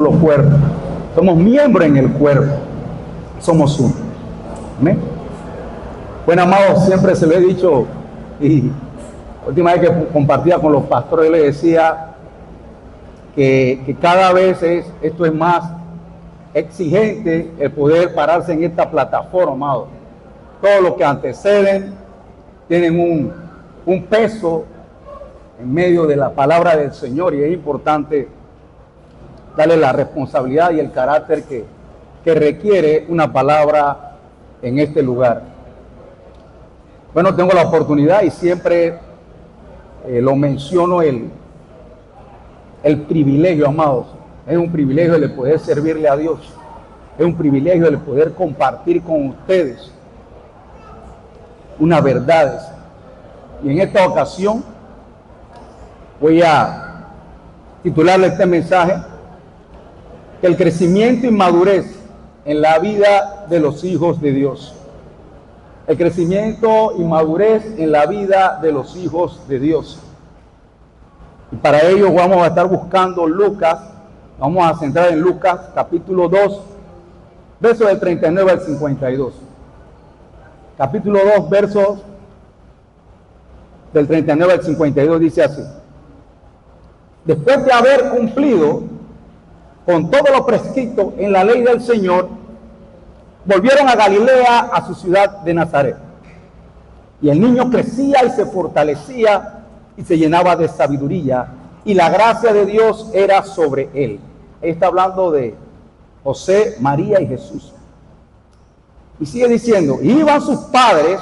los cuerpos. Somos miembros en el cuerpo. Somos uno. ¿Amén? Bueno, amados, siempre se lo he dicho, y la última vez que compartía con los pastores les decía que cada vez esto es más exigente, el poder pararse en esta plataforma, amados. Todos los que anteceden tienen un peso en medio de la palabra del Señor, y es importante darle la responsabilidad y el carácter que requiere una palabra en este lugar. Bueno, tengo la oportunidad y siempre lo menciono, el privilegio, amados. Es un privilegio el poder servirle a Dios. Es un privilegio el poder compartir con ustedes unas verdades. Y en esta ocasión voy a titularle este mensaje: el crecimiento y madurez en la vida de los hijos de Dios. El crecimiento y madurez en la vida de los hijos de Dios. Y para ello vamos a estar buscando Lucas. Vamos a centrar en Lucas capítulo 2, versos del 39 al 52. Capítulo 2, versos del 39 al 52 dice así: después de haber cumplido con todo lo prescrito en la ley del Señor, volvieron a Galilea, a su ciudad de Nazaret. Y el niño crecía y se fortalecía y se llenaba de sabiduría, y la gracia de Dios era sobre él. Ahí está hablando de José, María y Jesús. Y sigue diciendo: iban sus padres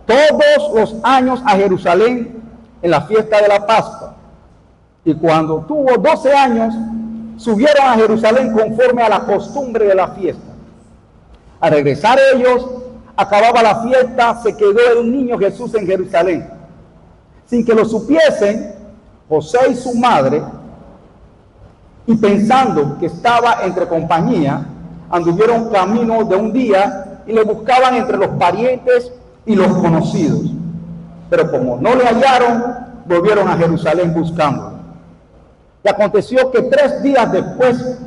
todos los años a Jerusalén en la fiesta de la Pascua. Y cuando tuvo 12 años, subieron a Jerusalén conforme a la costumbre de la fiesta. Al regresar ellos, acababa la fiesta, se quedó el niño Jesús en Jerusalén. Sin que lo supiesen José y su madre, y pensando que estaba entre compañía, anduvieron camino de un día y le buscaban entre los parientes y los conocidos. Pero como no le hallaron, volvieron a Jerusalén buscándolo. Y aconteció que 3 días después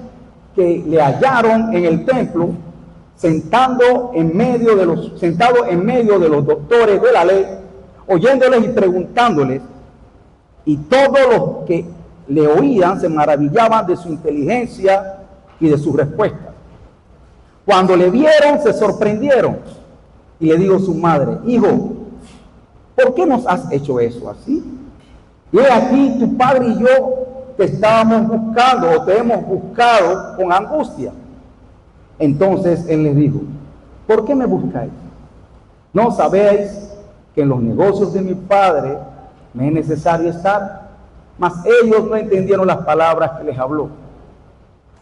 que le hallaron en el templo, sentado en medio de los doctores de la ley, oyéndoles y preguntándoles, y todos los que le oían se maravillaban de su inteligencia y de sus respuestas. Cuando le vieron, se sorprendieron, y le dijo su madre: hijo, ¿por qué nos has hecho eso así? Y he aquí, tu padre y yo te estábamos buscando, o te hemos buscado con angustia. Entonces él les dijo: ¿por qué me buscáis? ¿No sabéis que en los negocios de mi padre me es necesario estar? Mas ellos no entendieron las palabras que les habló.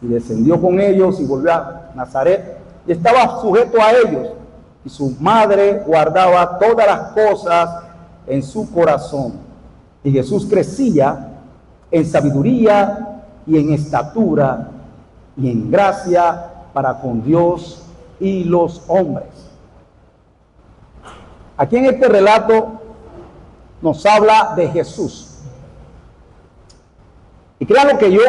Y descendió con ellos y volvió a Nazaret, y estaba sujeto a ellos. Y su madre guardaba todas las cosas en su corazón. Y Jesús crecía en sabiduría y en estatura y en gracia para con Dios y los hombres. Aquí en este relato nos habla de Jesús. Y créanlo que yo,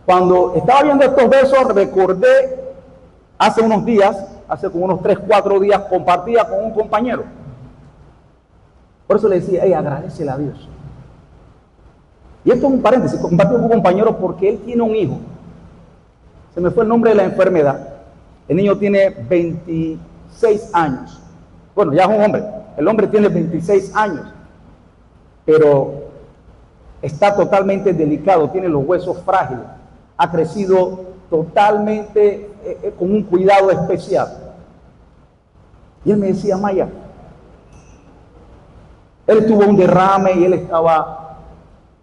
cuando estaba viendo estos versos, recordé hace unos días, hace como unos 3-4 días, compartía con un compañero. Por eso le decía: agradécele a Dios. Y esto es un paréntesis, compartí con un compañero porque él tiene un hijo. Se me fue el nombre de la enfermedad. El niño tiene 26 años. Bueno, ya es un hombre. El hombre tiene 26 años. Pero está totalmente delicado, tiene los huesos frágiles. Ha crecido totalmente con un cuidado especial. Y él me decía: Maya, él tuvo un derrame y él estaba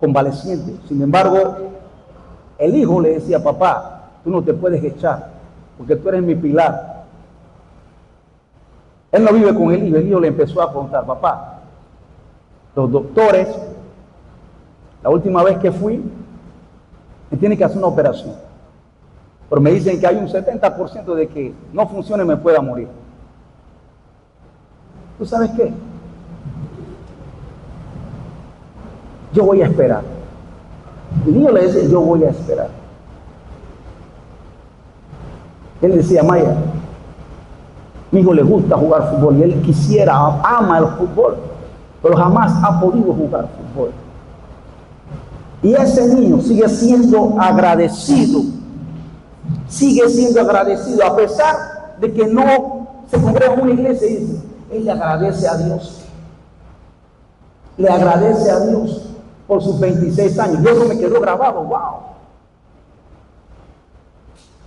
convaleciente. Sin embargo, el hijo le decía: papá, tú no te puedes echar, porque tú eres mi pilar. Él no vive con el hijo le empezó a contar: papá, los doctores, la última vez que fui, me tienen que hacer una operación, pero me dicen que hay un 70% de que no funcione y me pueda morir. ¿Tú sabes qué? Yo voy a esperar. El niño le dice, yo voy a esperar. Él decía, Maya, mi hijo le gusta jugar fútbol y él quisiera, ama el fútbol, pero jamás ha podido jugar fútbol. Y ese niño sigue siendo agradecido a pesar de que no se congrega en una iglesia, y dice, él le agradece a Dios. Le agradece a Dios por sus 26 años. Y eso me quedó grabado, wow.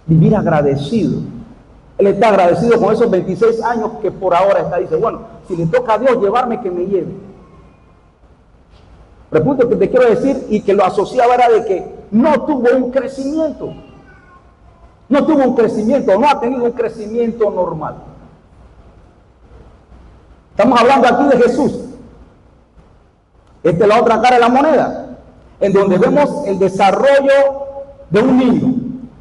Vivir agradecido. Él está agradecido con esos 26 años que por ahora está. Dice, bueno, si le toca a Dios llevarme, que me lleve. Pero el punto que te quiero decir y que lo asociaba era de que no tuvo un crecimiento. No tuvo un crecimiento, no ha tenido un crecimiento normal. Estamos hablando aquí de Jesús. Esta es la otra cara de la moneda, en donde vemos el desarrollo de un niño,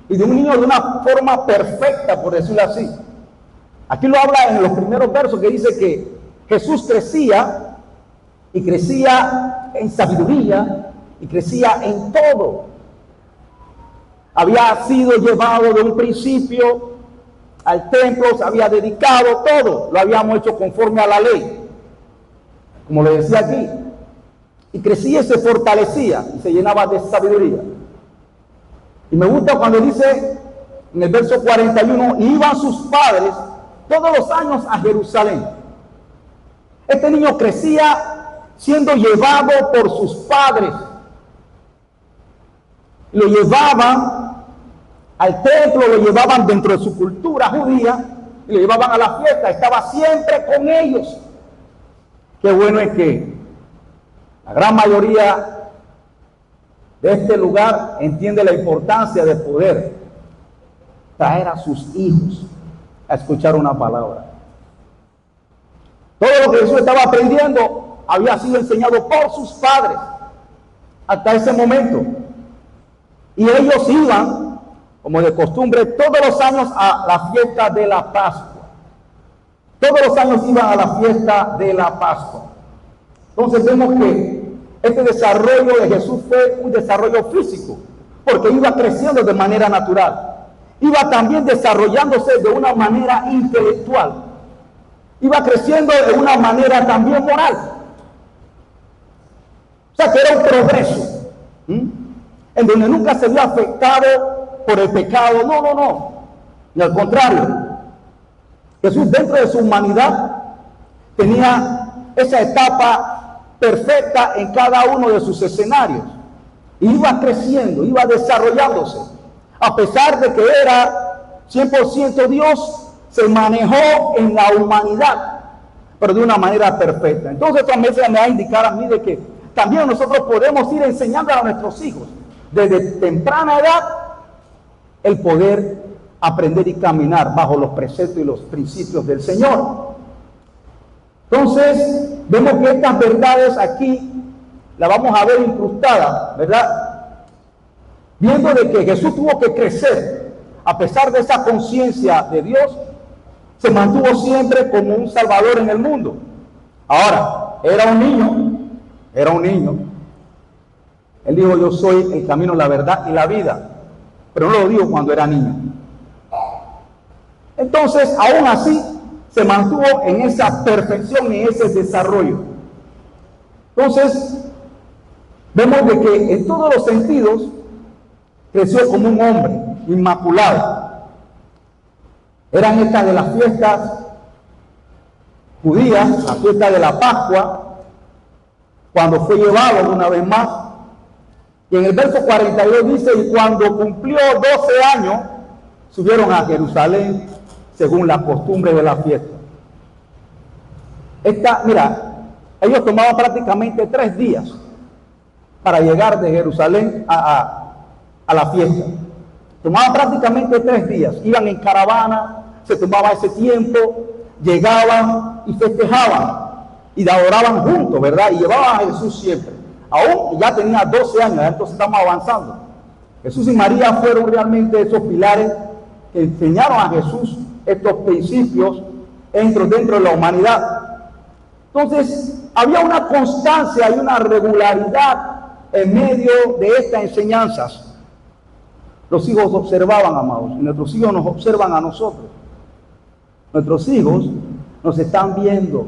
y de un niño de una forma perfecta, por decirlo así. Aquí lo habla en los primeros versos, que dice que Jesús crecía, y crecía en sabiduría, y crecía en todo. Había sido llevado de un principio al templo, se había dedicado todo, lo habíamos hecho conforme a la ley, como le decía aquí. Y crecía y se fortalecía y se llenaba de sabiduría. Y me gusta cuando dice en el verso 41, y iban sus padres todos los años a Jerusalén. Este niño crecía siendo llevado por sus padres. Lo llevaban al templo, lo llevaban dentro de su cultura judía y lo llevaban a la fiesta. Estaba siempre con ellos. Qué bueno es que la gran mayoría de este lugar entiende la importancia de poder traer a sus hijos a escuchar una palabra. Todo lo que Jesús estaba aprendiendo había sido enseñado por sus padres hasta ese momento. Y ellos iban, como de costumbre, todos los años a la fiesta de la Pascua. Todos los años iban a la fiesta de la Pascua. Entonces vemos que este desarrollo de Jesús fue un desarrollo físico, porque iba creciendo de manera natural. Iba también desarrollándose de una manera intelectual. Iba creciendo de una manera también moral. O sea que era un progreso, en donde nunca se vio afectado por el pecado. No. Y al contrario, Jesús dentro de su humanidad tenía esa etapa perfecta en cada uno de sus escenarios. Iba creciendo, iba desarrollándose. A pesar de que era 100% Dios, se manejó en la humanidad, pero de una manera perfecta. Entonces también se me va a indicar a mí de que también nosotros podemos ir enseñando a nuestros hijos desde temprana edad el poder aprender y caminar bajo los preceptos y los principios del Señor. Entonces, vemos que estas verdades aquí las vamos a ver incrustadas, ¿verdad? Viendo de que Jesús tuvo que crecer, a pesar de esa conciencia de Dios, se mantuvo siempre como un Salvador en el mundo. Ahora, era un niño. Él dijo, yo soy el camino, la verdad y la vida. Pero no lo dijo cuando era niño. Entonces, aún así, se mantuvo en esa perfección y ese desarrollo. Entonces, vemos de que en todos los sentidos creció como un hombre inmaculado. Eran estas de las fiestas judías, la fiesta de la Pascua, cuando fue llevado una vez más. Y en el verso 42 dice, y cuando cumplió 12 años, subieron a Jerusalén según la costumbre de la fiesta. Mira, ellos tomaban prácticamente 3 días para llegar de Jerusalén a la fiesta. Tomaban prácticamente 3 días. Iban en caravana, se tomaba ese tiempo, llegaban y festejaban y adoraban juntos, ¿verdad? Y llevaban a Jesús siempre. Aún ya tenía 12 años, entonces estamos avanzando. Jesús y María fueron realmente esos pilares que enseñaron a Jesús estos principios dentro de la humanidad. Entonces, había una constancia y una regularidad en medio de estas enseñanzas, los hijos observaban, amados, y nuestros hijos nos observan a nosotros. Nuestros hijos nos están viendo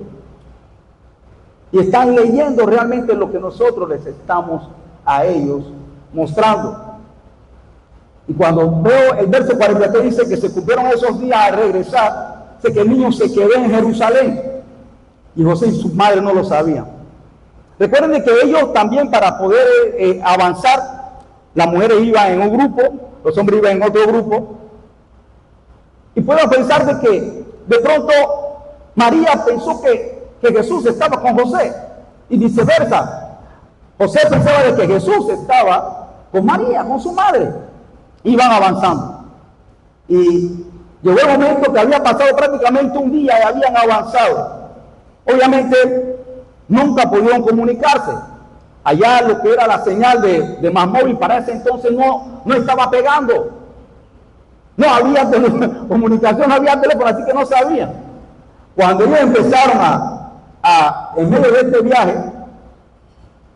y están leyendo realmente lo que nosotros les estamos a ellos mostrando. Y cuando veo el verso 43 dice que se cumplieron esos días al regresar, sé que el niño se quedó en Jerusalén y José y su madre no lo sabían. Recuerden de que ellos también, para poder avanzar, las mujeres iban en un grupo, los hombres iban en otro grupo, y puedo pensar de que de pronto María pensó que Jesús estaba con José y viceversa. José pensaba de que Jesús estaba con María, con su madre. Iban avanzando y llegó el momento que había pasado prácticamente un día y habían avanzado. Obviamente nunca pudieron comunicarse. Allá lo que era la señal de más móvil para ese entonces no estaba pegando. No había comunicación, no había teléfono, así que no sabían. Cuando ellos empezaron en medio de este viaje,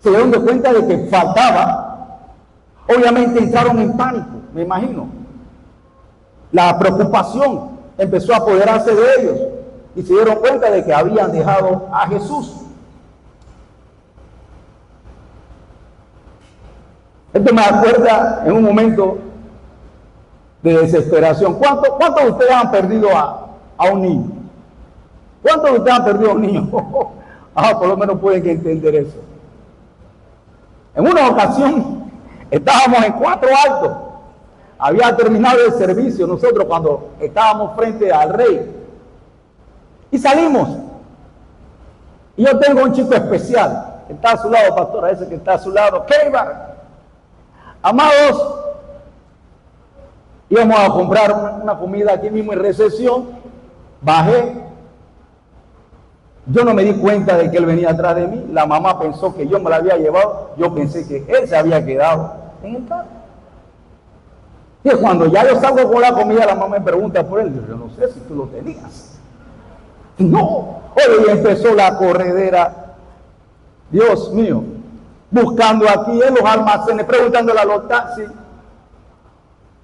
se dieron de cuenta de que faltaba. Obviamente entraron en pánico, me imagino. La preocupación empezó a apoderarse de ellos y se dieron cuenta de que habían dejado a Jesús. Esto me acuerda en un momento de desesperación. ¿Cuántos de ustedes han perdido a un niño? ¿Cuántos de ustedes han perdido a un niño? Por lo menos pueden entender eso. En una ocasión estábamos en Cuatro Altos. Había terminado el servicio nosotros cuando estábamos frente al rey. Y salimos. Y yo tengo un chico especial. Está a su lado, pastora, ese que está a su lado. Keibar. Amados, íbamos a comprar una comida aquí mismo en recepción. Bajé. Yo no me di cuenta de que él venía atrás de mí. La mamá pensó que yo me la había llevado. Yo pensé que él se había quedado en el carro. Y cuando ya yo salgo con la comida, la mamá me pregunta por él. Yo no sé si tú lo tenías. No. Oye, y empezó la corredera. Dios mío. Buscando aquí en los almacenes, preguntándole a los taxis.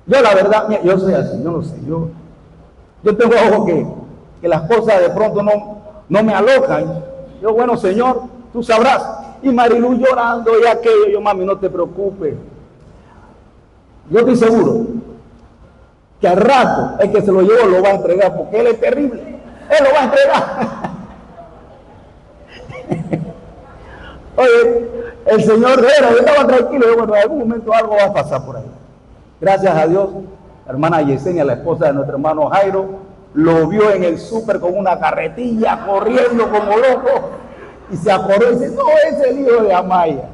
Yo la verdad, mira, yo soy así, yo no sé. Yo tengo ojo que las cosas de pronto no me alocan. Yo, bueno, Señor, tú sabrás. Y Marilu llorando y aquello. Yo, mami, no te preocupes. Yo estoy seguro que al rato el que se lo llevó lo va a entregar, porque él es terrible. Él lo va a entregar. Oye, el Señor yo estaba tranquilo. Yo, bueno, en algún momento algo va a pasar por ahí. Gracias a Dios, la hermana Yesenia, la esposa de nuestro hermano Jairo, lo vio en el súper con una carretilla corriendo como loco y se acordó y dice, no, es el hijo de Amaya.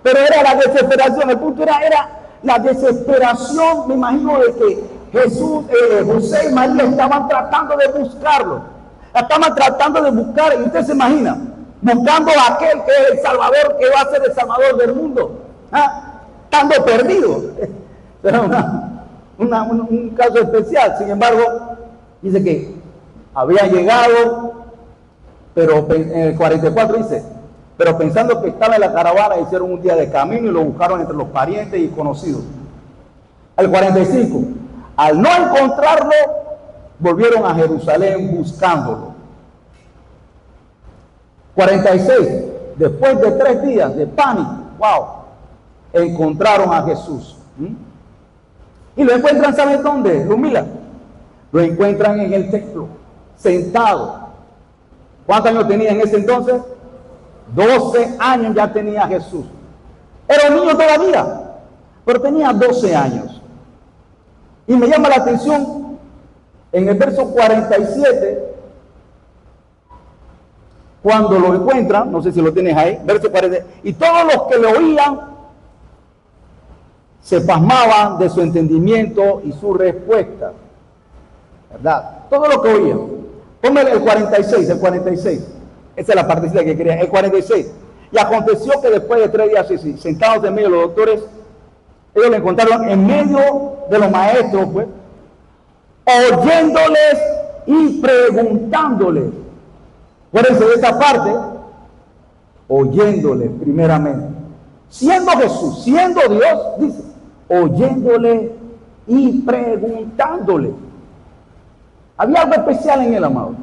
Pero era la desesperación, el punto era la desesperación, me imagino, de que José y María estaban tratando de buscarlo. Estaban tratando de buscar, y usted se imagina, buscando a aquel que es el Salvador, que va a ser el Salvador del mundo. Estando perdido. Era un caso especial. Sin embargo, dice que había llegado, pero en el 44 dice, pero pensando que estaba en la caravana, hicieron un día de camino y lo buscaron entre los parientes y conocidos. El 45, al no encontrarlo, volvieron a Jerusalén buscándolo. 46, después de 3 días de pánico, encontraron a Jesús. Y lo encuentran, ¿saben dónde? Lo encuentran en el templo, sentado. ¿Cuántos años tenía en ese entonces? 12 años ya tenía Jesús. Era un niño todavía, pero tenía 12 años. Y me llama la atención, en el verso 47, cuando lo encuentran, no sé si lo tienes ahí, verso 40, y todos los que lo oían se pasmaban de su entendimiento y su respuesta. ¿Verdad? Todo lo que oían. Ponme el 46, el 46. Esa es la partecita que quería. El 46. Y aconteció que después de 3 días, sentados en medio de los doctores, ellos lo encontraron en medio de los maestros, pues, oyéndoles y preguntándoles. Acuérdense de esa parte, oyéndoles primeramente. siendo Jesús, siendo Dios, dice, oyéndole y preguntándole. Había algo especial en él, amado.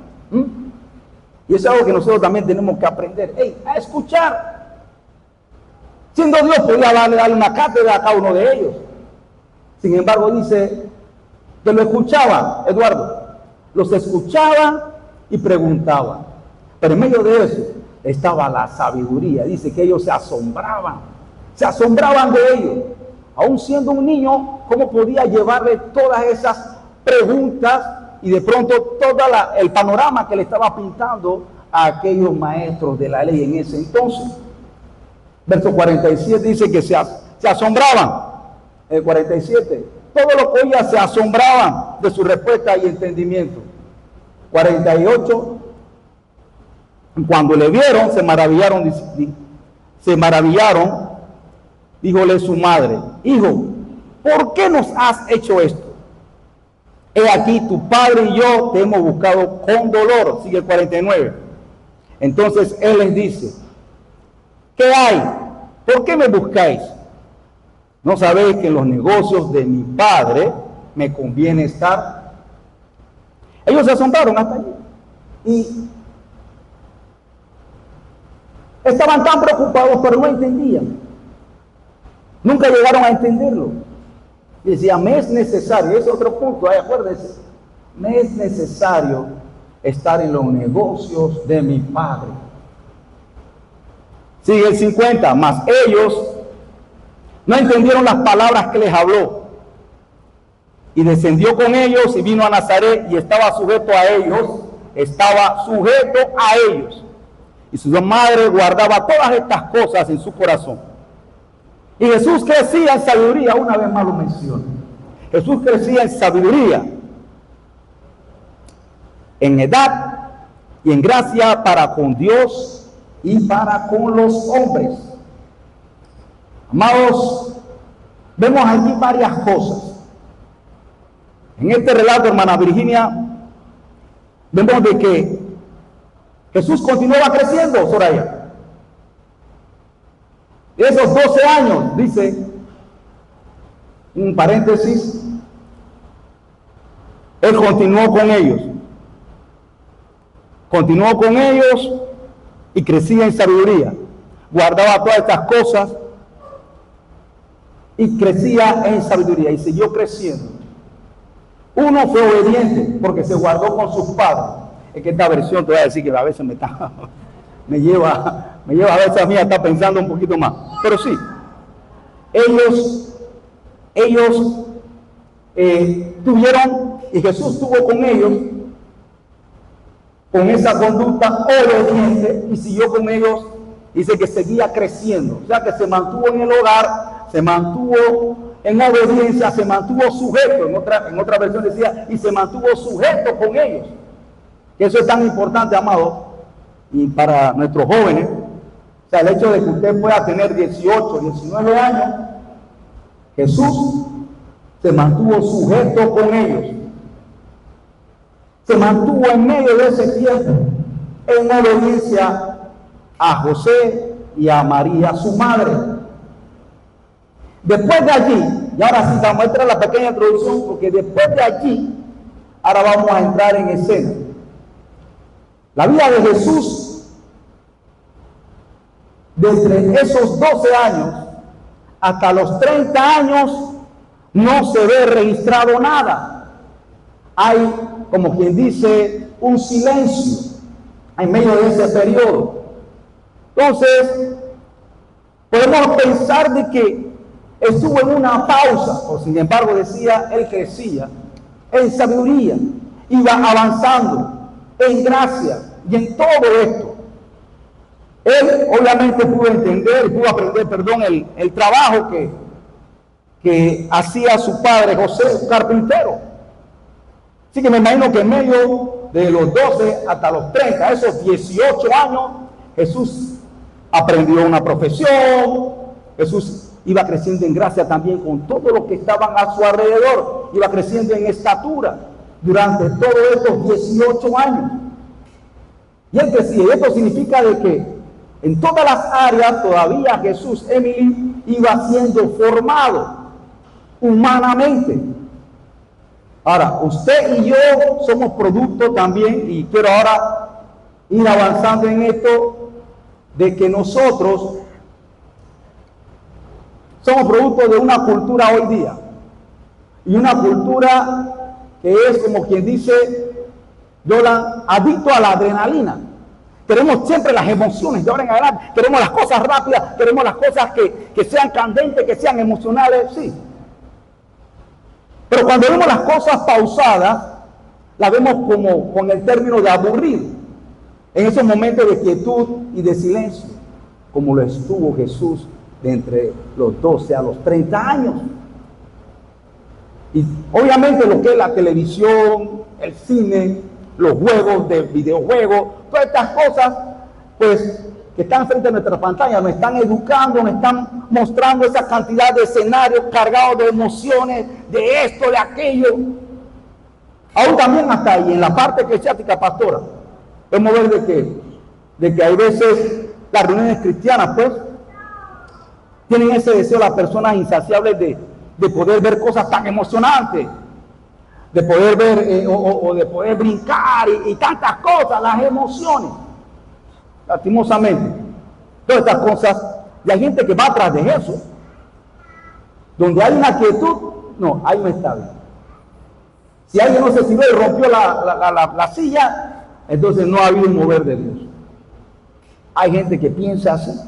Y eso es algo que nosotros también tenemos que aprender. A escuchar. Siendo Dios, podía darle una cátedra a cada uno de ellos. Sin embargo, dice que lo escuchaban, Eduardo. Los escuchaban y preguntaban. Pero en medio de eso estaba la sabiduría. Dice que ellos se asombraban de ellos. Aún siendo un niño, ¿cómo podía llevarle todas esas preguntas y de pronto todo el panorama que le estaba pintando a aquellos maestros de la ley en ese entonces? Verso 47 dice que se asombraban. El 47, todo lo que oía se asombraban de su respuesta y entendimiento. 48, cuando le vieron, se maravillaron, díjole su madre, hijo, ¿por qué nos has hecho esto? He aquí, tu padre y yo te hemos buscado con dolor. Sigue el 49. Entonces él les dice, ¿qué hay? ¿Por qué me buscáis? ¿No sabéis que en los negocios de mi padre me conviene estar? Ellos se asombraron hasta allí. Y estaban tan preocupados, pero no entendían. Nunca llegaron a entenderlo. Y decía, me es necesario, ese es otro punto, acuérdense, me es necesario estar en los negocios de mi padre. Sigue el 50, mas ellos no entendieron las palabras que les habló. Y descendió con ellos y vino a Nazaret y estaba sujeto a ellos, Y su madre guardaba todas estas cosas en su corazón. Y Jesús crecía en sabiduría, una vez más lo menciono. Jesús crecía en sabiduría, en edad y en gracia para con Dios y para con los hombres. Amados, vemos aquí varias cosas. En este relato, hermana Virginia, vemos de que Jesús continuaba creciendo, Soraya. De esos 12 años, dice, un paréntesis, él continuó con ellos y crecía en sabiduría, guardaba todas estas cosas y crecía en sabiduría y siguió creciendo. Uno fue obediente porque se guardó con sus padres. Es que esta versión te voy a decir que a veces me lleva a veces a mí a estar pensando un poquito más. Pero sí, ellos tuvieron, y Jesús tuvo con ellos, con esa conducta obediente, y siguió con ellos, dice que seguía creciendo. O sea que se mantuvo en el hogar, se mantuvo en obediencia, se mantuvo sujeto, en otra versión decía, y se mantuvo sujeto con ellos. Que eso es tan importante, amado, y para nuestros jóvenes, o sea, el hecho de que usted pueda tener 18, 19 años, Jesús se mantuvo sujeto con ellos. Se mantuvo en medio de ese tiempo en obediencia a José y a María, su madre. Después de allí, y ahora sí vamos a entrar a la pequeña introducción, porque después de allí, ahora vamos a entrar en escena. La vida de Jesús, desde esos 12 años hasta los 30 años, no se ve registrado nada. Hay, como quien dice, un silencio en medio de ese periodo. Entonces, podemos pensar de que estuvo en una pausa, o sin embargo decía, él crecía en sabiduría, iba avanzando en gracia y en todo esto. Él obviamente pudo aprender, el trabajo que hacía su padre José, un carpintero. Así que me imagino que en medio de los 12 hasta los 30, esos 18 años, Jesús aprendió una profesión. Jesús iba creciendo en gracia también con todos los que estaban a su alrededor. Iba creciendo en estatura durante todos estos 18 años. Y él crecía. Y esto significa de que En todas las áreas todavía Jesús, Emily, iba siendo formado humanamente. Ahora, usted y yo somos producto también, y quiero ahora ir avanzando en esto, de que nosotros somos producto de una cultura hoy día. Y una cultura que es, como quien dice, Yolan, adicto a la adrenalina. Queremos siempre las emociones de ahora en adelante. Queremos las cosas rápidas, queremos las cosas que sean candentes, que sean emocionales, sí. Pero cuando vemos las cosas pausadas, las vemos como con el término de aburrir. En esos momentos de quietud y de silencio, como lo estuvo Jesús de entre los 12 a los 30 años. Y obviamente lo que es la televisión, el cine, los juegos de videojuegos, todas estas cosas, pues, que están frente a nuestra pantalla, nos están educando, nos están mostrando esa cantidad de escenarios cargados de emociones, de esto, de aquello. Aún también hasta ahí, en la parte eclesiástica, pastora, podemos ver de que hay veces las reuniones cristianas, pues, tienen ese deseo las personas insaciables de poder ver cosas tan emocionantes, de poder ver o de poder brincar y tantas cosas, las emociones, lastimosamente, todas estas cosas, y hay gente que va atrás de eso, donde hay una quietud, no, ahí no está bien. Si alguien no se sirvió y rompió la silla, entonces no ha habido un mover de Dios. Hay gente que piensa así.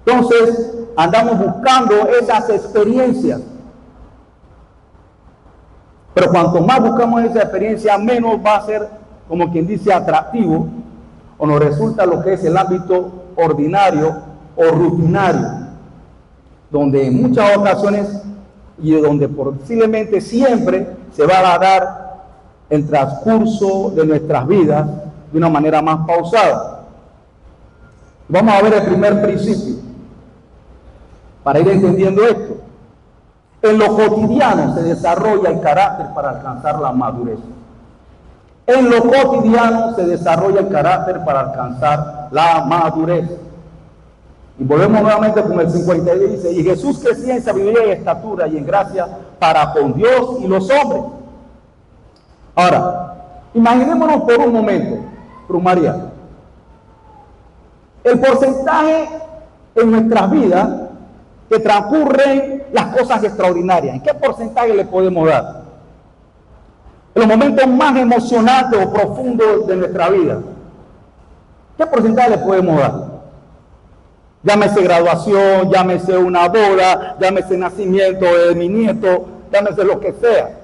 Entonces, andamos buscando esas experiencias. Pero cuanto más buscamos esa experiencia, menos va a ser, como quien dice, atractivo, o nos resulta lo que es el ámbito ordinario o rutinario, donde en muchas ocasiones y donde posiblemente siempre se va a dar el transcurso de nuestras vidas de una manera más pausada. Vamos a ver el primer principio para ir entendiendo esto. En lo cotidiano se desarrolla el carácter para alcanzar la madurez. En lo cotidiano se desarrolla el carácter para alcanzar la madurez. Y volvemos nuevamente con el 52, dice, y Jesús crecía en sabiduría y estatura y en gracia para con Dios y los hombres. Ahora, imaginémonos por un momento, Cruz María, el porcentaje en nuestras vidas que transcurren las cosas extraordinarias. ¿En qué porcentaje le podemos dar? En los momentos más emocionantes o profundos de nuestra vida, ¿qué porcentaje le podemos dar? Llámese graduación, llámese una boda, llámese nacimiento de mi nieto, llámese lo que sea.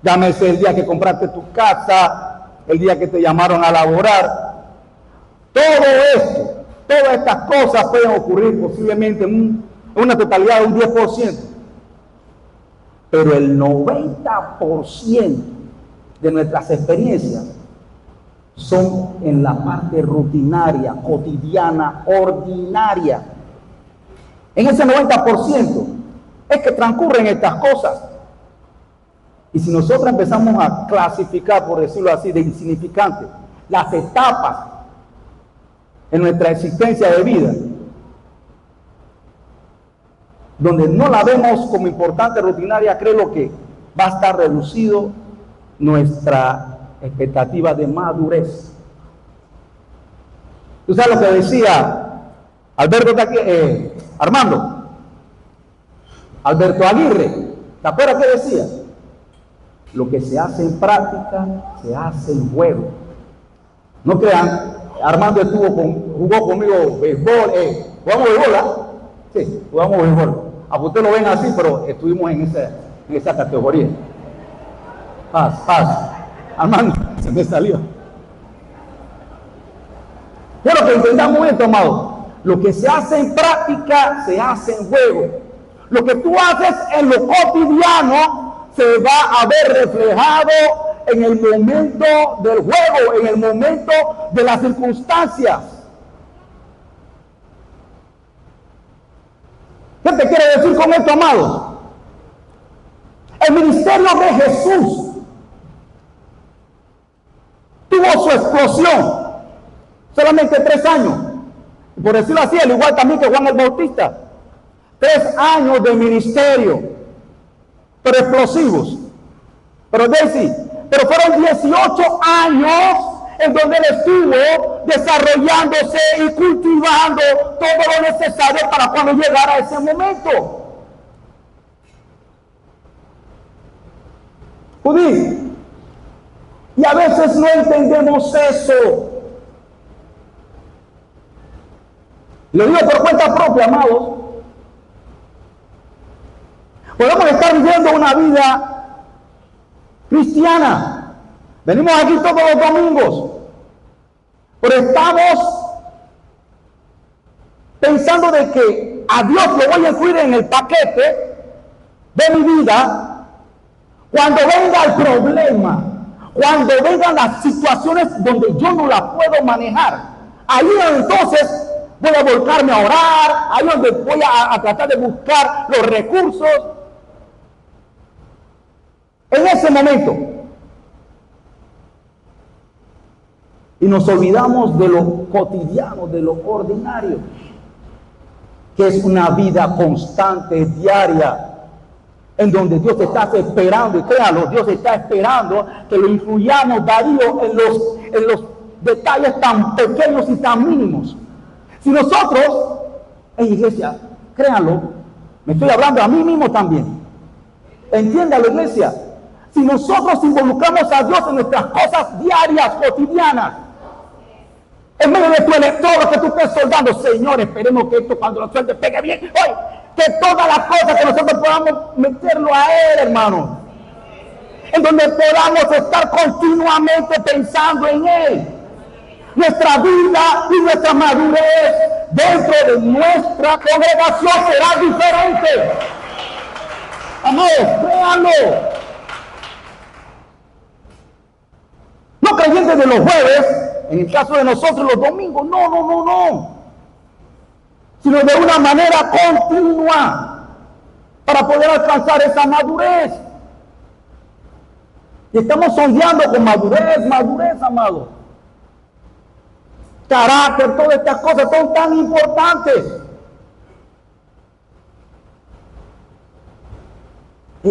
Llámese el día que compraste tu casa, el día que te llamaron a laborar. Todo esto, todas estas cosas pueden ocurrir posiblemente en una totalidad de un 10%. Pero el 90% de nuestras experiencias son en la parte rutinaria, cotidiana, ordinaria. En ese 90% es que transcurren estas cosas. Y si nosotros empezamos a clasificar, por decirlo así, de insignificantes, las etapas en nuestra existencia de vida, donde no la vemos como importante, rutinaria, creo que va a estar reducido nuestra expectativa de madurez. ¿Tú sabes lo que decía Alberto Aguirre? ¿Te acuerdas qué decía? Lo que se hace en práctica, se hace en juego. No crean, Armando jugó conmigo béisbol, jugamos béisbol, ¿ah? Sí, jugamos béisbol. A usted lo ven así, pero estuvimos en esa categoría. Paz. Armando, se me salió. Quiero que entendamos esto, amado. Lo que se hace en práctica, se hace en juego. Lo que tú haces en lo cotidiano, se va a ver reflejado en el momento del juego, en el momento de las circunstancias. ¿Qué te quiere decir con esto, amado? El ministerio de Jesús tuvo su explosión, Solamente 3 años. Y por decirlo así, al igual también que Juan el Bautista. 3 años de ministerio, pero explosivos. Pero Daisy, pero fueron 18 años en donde él estuvo desarrollándose y cultivando todo lo necesario para cuando llegara ese momento. Judí, y a veces no entendemos eso. Lo digo por cuenta propia, amados. Podemos estar viviendo una vida cristiana. Venimos aquí todos los domingos, pero estamos pensando de que a Dios lo voy a incluir en el paquete de mi vida cuando venga el problema, cuando vengan las situaciones donde yo no las puedo manejar. Ahí entonces voy a volcarme a orar, ahí donde voy a tratar de buscar los recursos. En ese momento. Y nos olvidamos de lo cotidiano, de lo ordinario, que es una vida constante, diaria, en donde Dios está esperando, y créanlo, Dios está esperando que lo incluyamos, Darío, en los detalles tan pequeños y tan mínimos. Si nosotros, en iglesia, créanlo, me estoy hablando a mí mismo también, entiéndalo, iglesia, si nosotros involucramos a Dios en nuestras cosas diarias, cotidianas, en medio de tu electorado que tú estés soldando, Señor, esperemos que esto cuando los sueldes pegue bien, hoy, que todas las cosas que nosotros podamos meterlo a Él, hermano, en donde podamos estar continuamente pensando en Él. Nuestra vida y nuestra madurez dentro de nuestra congregación será diferente. Amén, créanlo. No creyentes de los jueves, en el caso de nosotros los domingos, no. Sino de una manera continua para poder alcanzar esa madurez. Y estamos sondeando con madurez, amado. Carácter, todas estas cosas son tan importantes. Y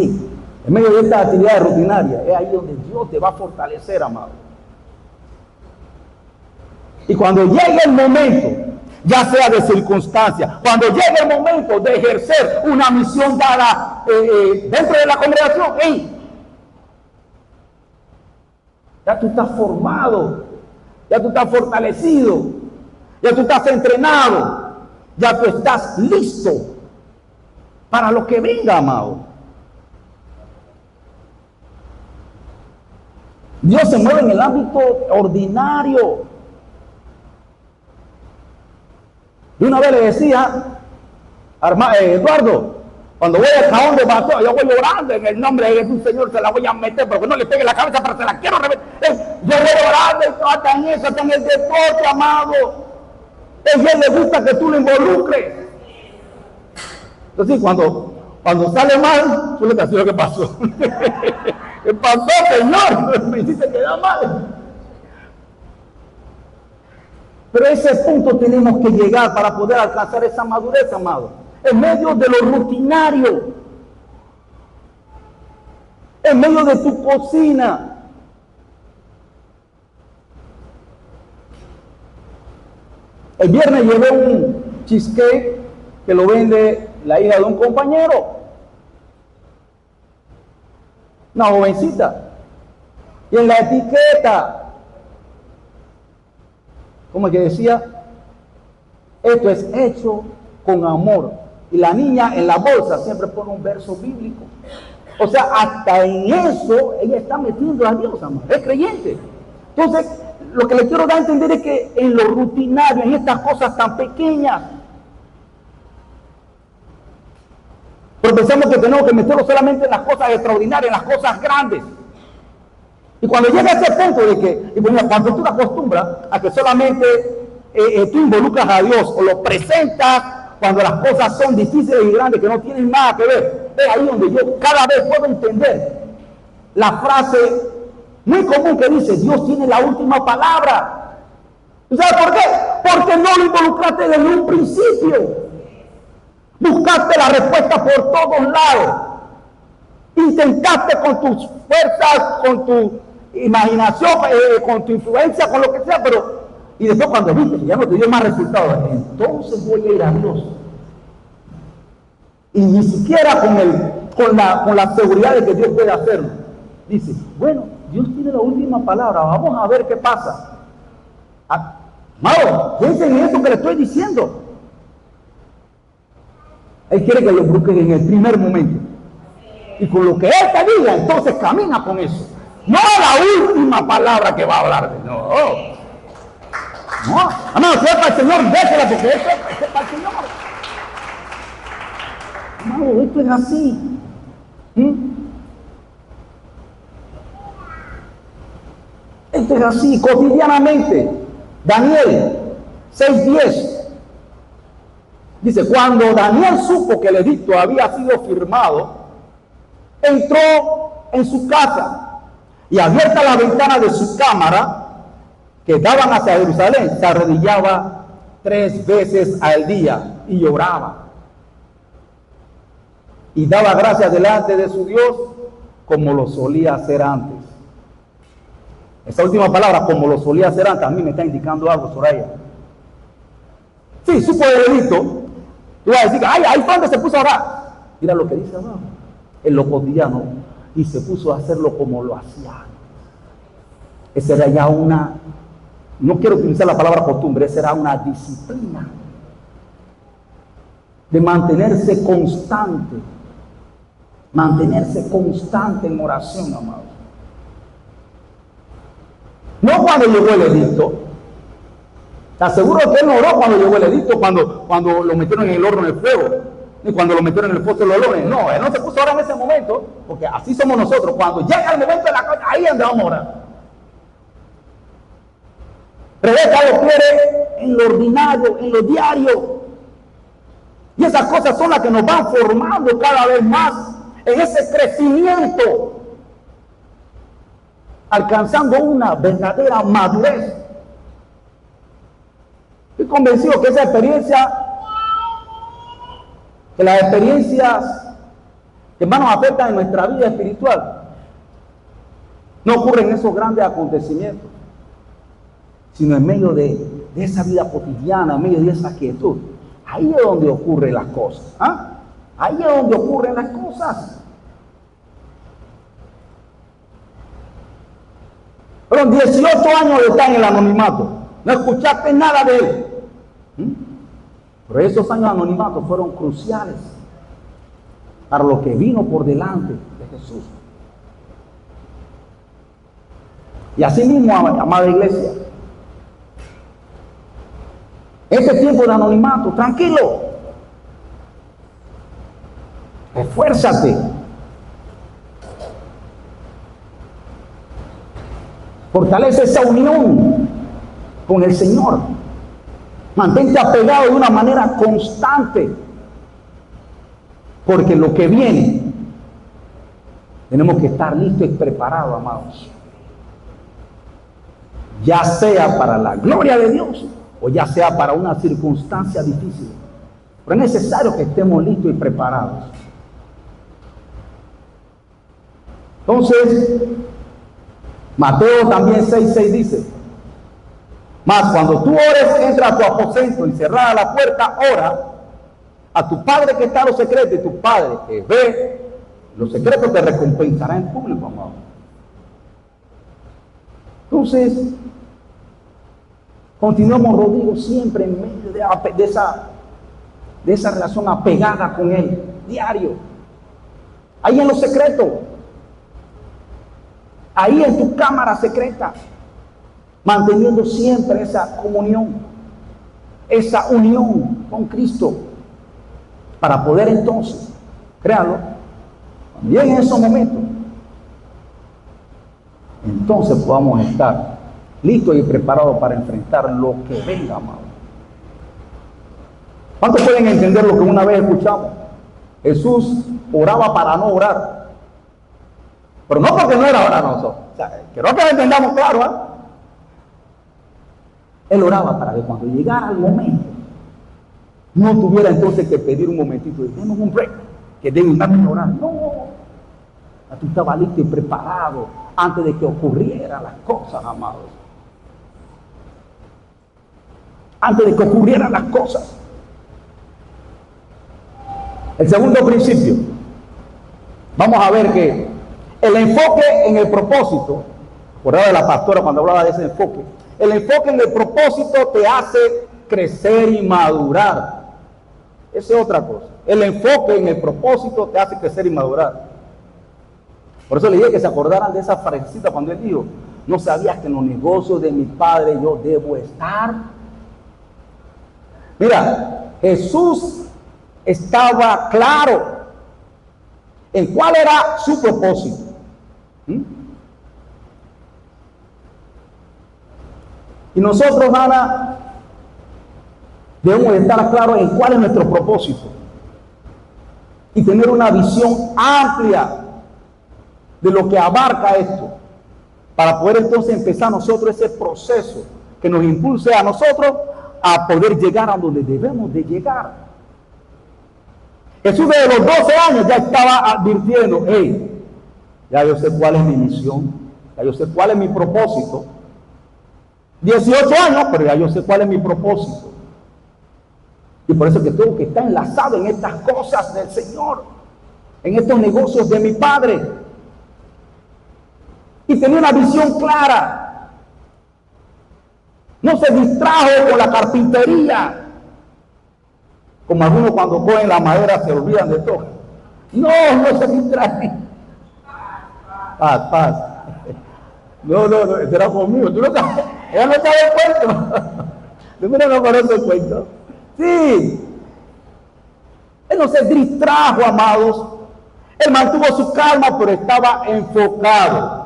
en medio de esta actividad rutinaria, es ahí donde Dios te va a fortalecer, amado. Y cuando llegue el momento, ya sea de circunstancia, cuando llegue el momento de ejercer una misión dada dentro de la congregación, ya tú estás formado, ya tú estás fortalecido, ya tú estás entrenado, ya tú estás listo para lo que venga, amado. Dios se mueve en el ámbito ordinario. De una vez le decía, Eduardo, cuando voy al cajón de basura, yo voy orando en el nombre de Jesús, Señor, se la voy a meter, porque no le pegue la cabeza, pero se la quiero reventar. Yo voy orando y hasta en eso, hasta en el deporte, amado. A Dios le gusta que tú lo involucres. Entonces, cuando sale mal, tú le das lo que pasó. ¿Qué pasó, Señor? Me hiciste quedar mal. Pero a ese punto tenemos que llegar para poder alcanzar esa madurez, amado. En medio de lo rutinario. En medio de tu cocina. El viernes llevé un cheesecake que lo vende la hija de un compañero. Una jovencita. Y en la etiqueta, como que decía, esto es hecho con amor. Y la niña en la bolsa siempre pone un verso bíblico. O sea, hasta en eso ella está metiendo a Dios, amor. Es creyente. Entonces, lo que le quiero dar a entender es que en lo rutinario, en estas cosas tan pequeñas, pero pensamos que tenemos que meterlo solamente en las cosas extraordinarias, en las cosas grandes. Y cuando llega a ese punto de que, y bueno, cuando tú te acostumbras a que solamente tú involucras a Dios o lo presentas cuando las cosas son difíciles y grandes que no tienen nada que ver, es ahí donde yo cada vez puedo entender la frase muy común que dice, Dios tiene la última palabra. ¿Y sabes por qué? Porque no lo involucraste desde un principio. Buscaste la respuesta por todos lados. Intentaste con tus fuerzas, con tu imaginación, con tu influencia, con lo que sea, pero y después cuando viste que ya no te dio más resultados, entonces voy a ir a Dios. Y ni siquiera con la seguridad de que Dios puede hacerlo. Dice, bueno, Dios tiene la última palabra, vamos a ver qué pasa. Amado, piensen en eso que le estoy diciendo. Él quiere que lo busquen en el primer momento. Y con lo que Él te diga, entonces camina con eso. No la última palabra que va a hablar. No. No. Amado, si es para el Señor, déjela porque esto es para el Señor. Amado, esto es así. Esto es así, cotidianamente. Daniel 6:10 dice, cuando Daniel supo que el edicto había sido firmado, entró en su casa y abierta la ventana de su cámara que daban hacia Jerusalén, se arrodillaba 3 veces al día y lloraba y daba gracias delante de su Dios como lo solía hacer antes. Esa última palabra, como lo solía hacer antes, a mí me está indicando algo, Soraya. Sí, supo el edicto. Tú vas a decir, ay, ahí fue donde se puso a orar. Mira lo que dice abajo, en lo cotidiano, y se puso a hacerlo como lo hacía. Esa era ya no quiero utilizar la palabra costumbre, esa era una disciplina de mantenerse constante en oración, amado. No cuando llegó el edicto. Te aseguro que él no oró cuando llegó el edicto, cuando lo metieron en el horno del fuego, ni cuando lo metieron en el foso de los olores. No, él no se puso a orar en ese momento, porque así somos nosotros. Cuando llega el momento de la cosa, ahí andamos a orar. Rebeca lo quiere en lo ordinario, en lo diario. Y esas cosas son las que nos van formando cada vez más en ese crecimiento, alcanzando una verdadera madurez. Estoy convencido que las experiencias que más nos afectan en nuestra vida espiritual no ocurren en esos grandes acontecimientos, sino en medio de esa vida cotidiana, en medio de esa quietud. Ahí es donde ocurren las cosas. Ahí es donde ocurren las cosas. Fueron 18 años de estar en el anonimato. No escuchaste nada de él. Pero esos años de anonimato fueron cruciales para lo que vino por delante de Jesús. Y así mismo, amada iglesia, este tiempo de anonimato, tranquilo, esfuérzate, fortalece esa unión con el Señor, mantente apegado de una manera constante, porque lo que viene tenemos que estar listos y preparados, amados, ya sea para la gloria de Dios o ya sea para una circunstancia difícil, pero es necesario que estemos listos y preparados. Entonces, Mateo también 6:6 dice, mas cuando tú ores, entra a tu aposento y cerrada la puerta, ora a tu Padre que está en lo secreto, y tu Padre que ve los secretos te recompensará en público, amado. Entonces, continuemos, Rodrigo, siempre en medio de esa relación apegada con Él, diario, ahí en lo secreto, ahí en tu cámara secreta, manteniendo siempre esa comunión, esa unión con Cristo, para poder entonces, créanlo, cuando lleguen esos momentos, entonces podamos estar listos y preparados para enfrentar lo que venga, amado. ¿Cuántos pueden entender lo que una vez escuchamos? Jesús oraba para no orar, pero no porque no era orar nosotros. O sea, quiero que lo entendamos claro, Él oraba para que cuando llegara el momento, no tuviera entonces que pedir un momentito, denos un break, que deben darme a orar. No, tú estabas listo y preparado antes de que ocurrieran las cosas, amados. Antes de que ocurrieran las cosas. El segundo principio, vamos a ver que el enfoque en el propósito, acordaba de la pastora cuando hablaba de ese enfoque, el enfoque en el propósito te hace crecer y madurar. Esa es otra cosa. El enfoque en el propósito te hace crecer y madurar. Por eso le dije que se acordaran de esa frasecita cuando él dijo, ¿no sabías que en los negocios de mi padre yo debo estar? Mira, Jesús estaba claro en cuál era su propósito. Y nosotros, Ana, debemos estar claros en cuál es nuestro propósito y tener una visión amplia de lo que abarca esto, para poder entonces empezar nosotros ese proceso que nos impulse a nosotros a poder llegar a donde debemos de llegar. Jesús desde los 12 años ya estaba advirtiendo, hey, ya yo sé cuál es mi misión, ya yo sé cuál es mi propósito. 18 años, pero ya yo sé cuál es mi propósito. Y por eso que tengo que estar enlazado en estas cosas del Señor, en estos negocios de mi Padre. Y tenía una visión clara. No se distrajo con la carpintería. Como algunos cuando cogen la madera se olvidan de todo. No se distraen. Paz. No, será conmigo. Tú no sabes, ella no sabe el cuento. Tú no conoces el cuento. Sí. Él no se distrajo, amados. Él mantuvo su calma, pero estaba enfocado.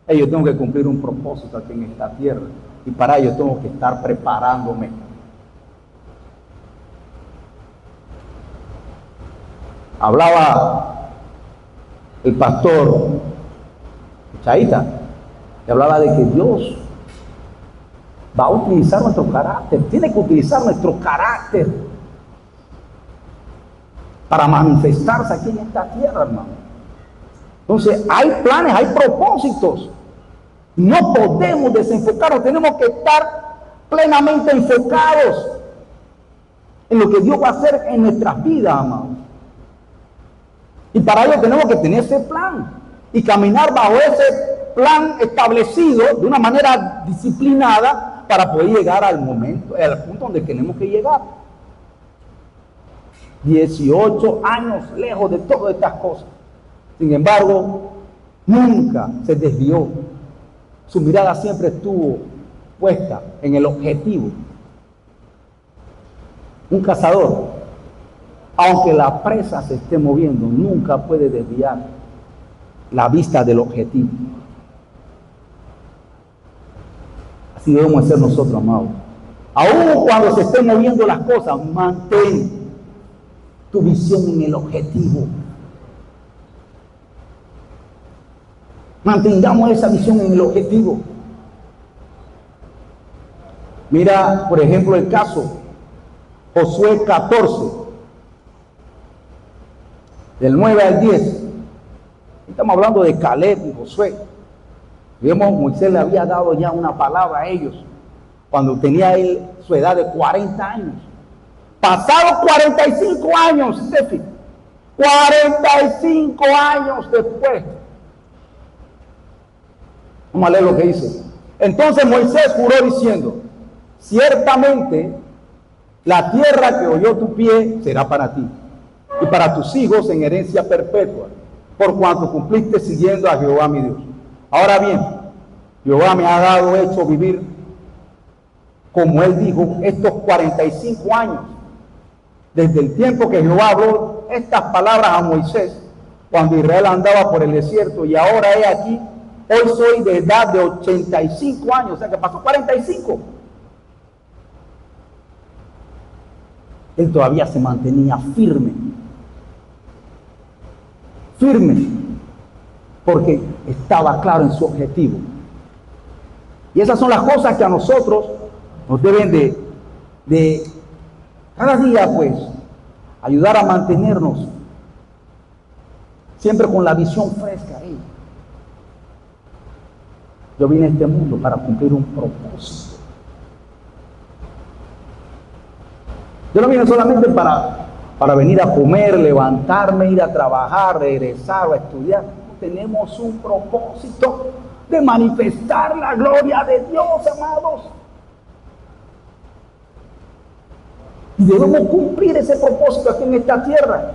Yo tengo que cumplir un propósito aquí en esta tierra. Y para ello tengo que estar preparándome. Hablaba el pastor Chaita, que hablaba de que Dios va a utilizar nuestro carácter, tiene que utilizar nuestro carácter para manifestarse aquí en esta tierra, hermano. Entonces, hay planes, hay propósitos. No podemos desenfocarnos, tenemos que estar plenamente enfocados en lo que Dios va a hacer en nuestras vidas, amados. Y para ello tenemos que tener ese plan y caminar bajo ese plan establecido de una manera disciplinada para poder llegar al momento, al punto donde tenemos que llegar. 18 años lejos de todas estas cosas. Sin embargo, nunca se desvió. Su mirada siempre estuvo puesta en el objetivo. Un cazador, aunque la presa se esté moviendo, nunca puede desviar la vista del objetivo. Así debemos ser nosotros, amados. Aún cuando se estén moviendo las cosas, mantén tu visión en el objetivo. Mantengamos esa visión en el objetivo. Mira, por ejemplo, el caso Josué 14, del 9 al 10. Estamos hablando de Caleb y Josué. Vemos, Moisés le había dado ya una palabra a ellos cuando tenía él su edad de 40 años. Pasados 45 años, Steffi, 45 años después. Vamos a leer lo que dice. Entonces Moisés juró diciendo: ciertamente la tierra que oyó tu pie será para ti y para tus hijos en herencia perpetua, por cuanto cumpliste siguiendo a Jehová mi Dios. Ahora bien, Jehová me ha dado hecho vivir, como él dijo, estos 45 años, desde el tiempo que Jehová habló estas palabras a Moisés, cuando Israel andaba por el desierto, y ahora he aquí, hoy soy de edad de 85 años, o sea que pasó 45. Él todavía se mantenía firme, porque estaba claro en su objetivo. Y esas son las cosas que a nosotros nos deben de cada día, pues, ayudar a mantenernos siempre con la visión fresca. Yo vine a este mundo para cumplir un propósito. Yo no vine solamente para venir a comer, levantarme, ir a trabajar, regresar o a estudiar. Tenemos un propósito de manifestar la gloria de Dios, amados. Y debemos cumplir ese propósito aquí en esta tierra.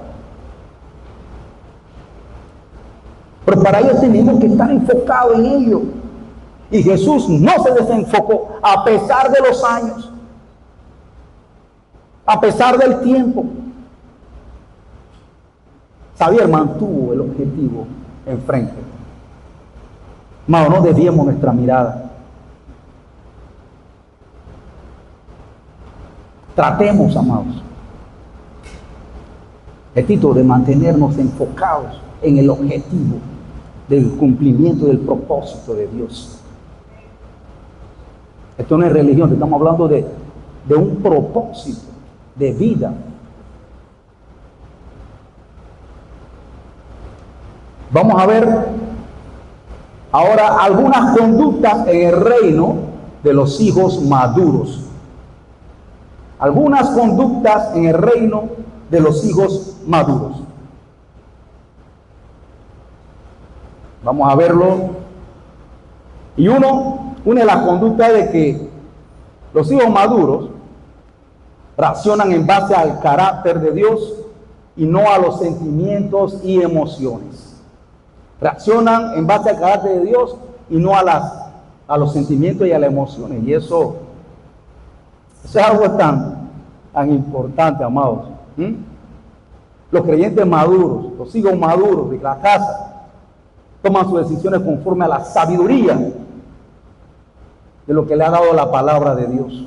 Pero para ello tenemos que estar enfocados en ello. Y Jesús no se desenfocó a pesar de los años, a pesar del tiempo. Xavier mantuvo el objetivo enfrente. Mas no desviemos nuestra mirada. Tratemos, amados, de mantenernos enfocados en el objetivo del cumplimiento del propósito de Dios. Esto no es religión, estamos hablando de un propósito de vida. Vamos a ver ahora algunas conductas en el reino de los hijos maduros. Algunas conductas en el reino de los hijos maduros. Vamos a verlo. Y una de las conductas de que los hijos maduros reaccionan en base al carácter de Dios y no a los sentimientos y emociones. Reaccionan en base al carácter de Dios y no a los sentimientos y a las emociones. Y eso es algo tan importante, amados. Los creyentes maduros, los hijos maduros de la casa, toman sus decisiones conforme a la sabiduría de lo que le ha dado la palabra de Dios.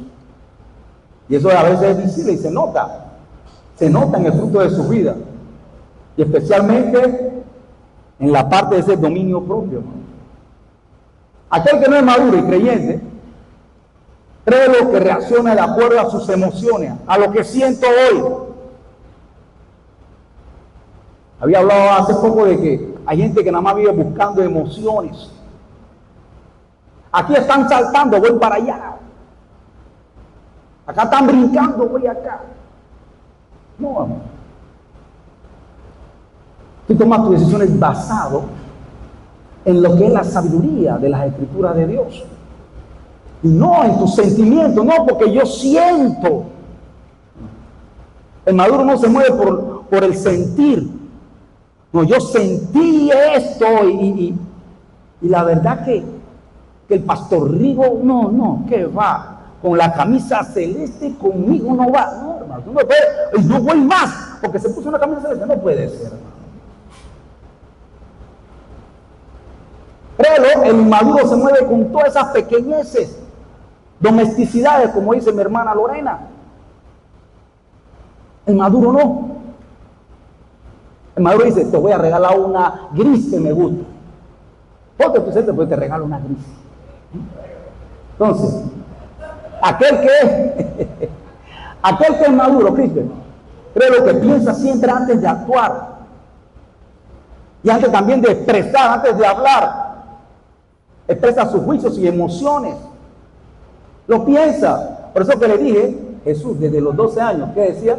Y eso a veces es visible y se nota en el fruto de su vida, y especialmente en la parte de ese dominio propio. Aquel que no es maduro y creyente, cree lo que reacciona de acuerdo a sus emociones, a lo que siento hoy. Había hablado hace poco de que hay gente que nada más vive buscando emociones. Aquí están saltando, voy para allá. Acá están brincando, voy acá. No, amor. Tú tomas tus decisiones basado en lo que es la sabiduría de las escrituras de Dios. Y no en tus sentimientos, no porque yo siento. El maduro no se mueve por el sentir. No, yo sentí esto y la verdad que el pastor Rigo, no, que va. Con la camisa celeste conmigo no va. No, hermano, tú no puedes, no voy más, porque se puso una camisa celeste. No puede ser, hermano. Créelo, el inmaduro se mueve con todas esas pequeñeces, domesticidades, como dice mi hermana Lorena. El maduro no. El maduro dice, te voy a regalar una gris que me gusta. Ponte tu celeste, pues te regalo una gris. Entonces, aquel que es maduro, Cristian, cree lo que piensa siempre antes de actuar. Y antes también de expresar, antes de hablar. Expresa sus juicios y emociones. Lo piensa. Por eso que le dije, Jesús desde los 12 años, ¿qué decía?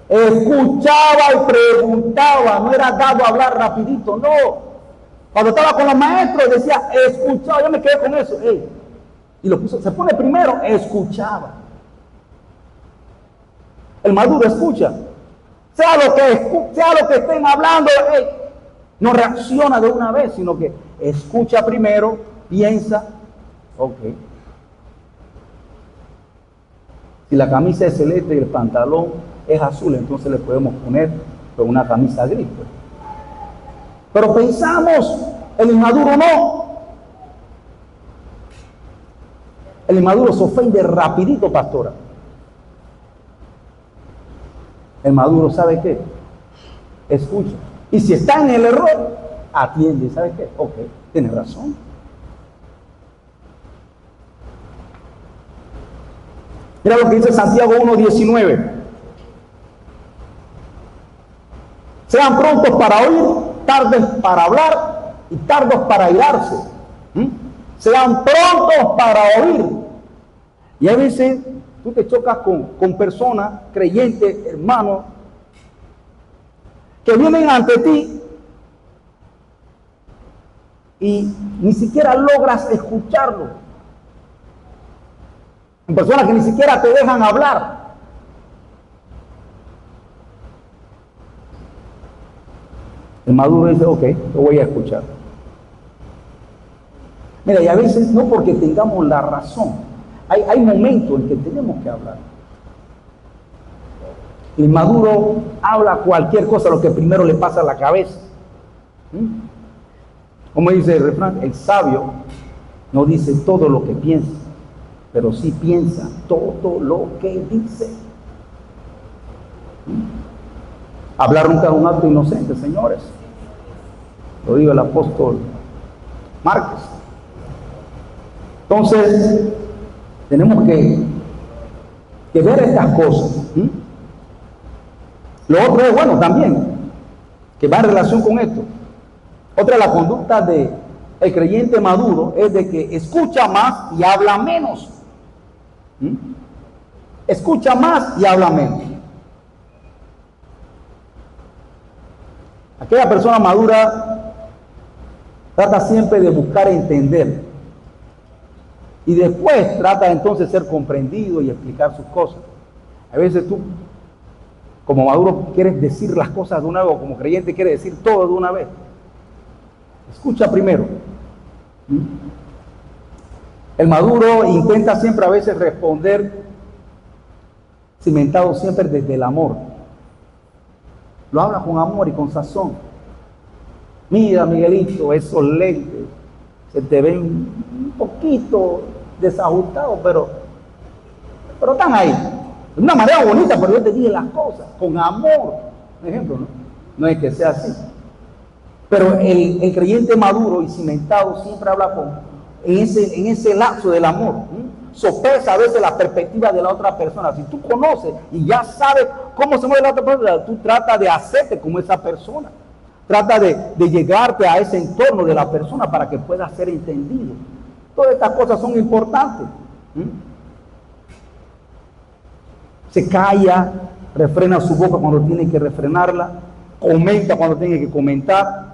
Escuchaba y preguntaba, no era dado a hablar rapidito, no. Cuando estaba con los maestros decía, escuchaba, yo me quedé con eso. Y lo puso, se pone primero, escuchaba. El maduro escucha. Sea lo que estén hablando, no reacciona de una vez, sino que escucha primero, piensa, ok. Si la camisa es celeste y el pantalón es azul, entonces le podemos poner una camisa gris. Pero pensamos, el inmaduro no. El inmaduro se ofende rapidito, pastora. El maduro, ¿sabe qué? Escucha. Y si está en el error, atiende. ¿Sabe qué? Ok, tiene razón. Mira lo que dice Santiago 1:19. Sean prontos para oír, tardes para hablar y tardos para airarse. Sean prontos para oír. Y a veces tú te chocas con personas, creyentes, hermanos, que vienen ante ti y ni siquiera logras escucharlo. En personas que ni siquiera te dejan hablar. El maduro dice, ok, lo voy a escuchar. Mira, y a veces no porque tengamos la razón. Hay momentos en que tenemos que hablar. El maduro habla cualquier cosa, lo que primero le pasa a la cabeza. Como dice el refrán, el sabio no dice todo lo que piensa, pero sí piensa todo lo que dice. Hablar nunca es un acto inocente, señores. Lo dijo el apóstol Márquez. Entonces, tenemos que ver estas cosas. Lo otro es, bueno, también, que va en relación con esto. Otra de las conductas del creyente maduro es de que escucha más y habla menos. Escucha más y habla menos. Aquella persona madura trata siempre de buscar entender y después trata entonces de ser comprendido y explicar sus cosas. A veces tú, como maduro, quieres decir las cosas de una vez, o como creyente quieres decir todo de una vez. Escucha primero. El maduro intenta siempre a veces responder cimentado siempre desde el amor. Lo habla con amor y con sazón. Mira, Miguelito, esos lentes se te ven un poquito desajustados, pero están ahí. De una manera bonita, pero yo te dije las cosas con amor. Por ejemplo, no es que sea así. Pero el creyente maduro y cimentado siempre habla en ese lapso del amor. Sopesa a veces la perspectiva de la otra persona. Si tú conoces y ya sabes cómo se mueve la otra persona, tú tratas de hacerte como esa persona. Trata de llegarte a ese entorno de la persona para que pueda ser entendido. Todas estas cosas son importantes. Se calla, refrena su boca cuando tiene que refrenarla, comenta cuando tiene que comentar.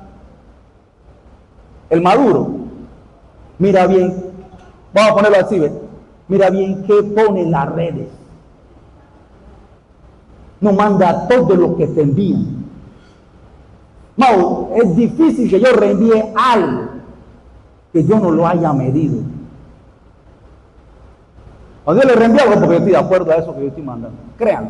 El maduro, mira bien, vamos a ponerlo así, ¿ves? Mira bien qué pone en las redes. No manda todo lo que te envían. No, es difícil que yo reenvíe algo que yo no lo haya medido. Cuando yo le reenvío algo porque yo estoy de acuerdo a eso que yo estoy mandando. Créanme,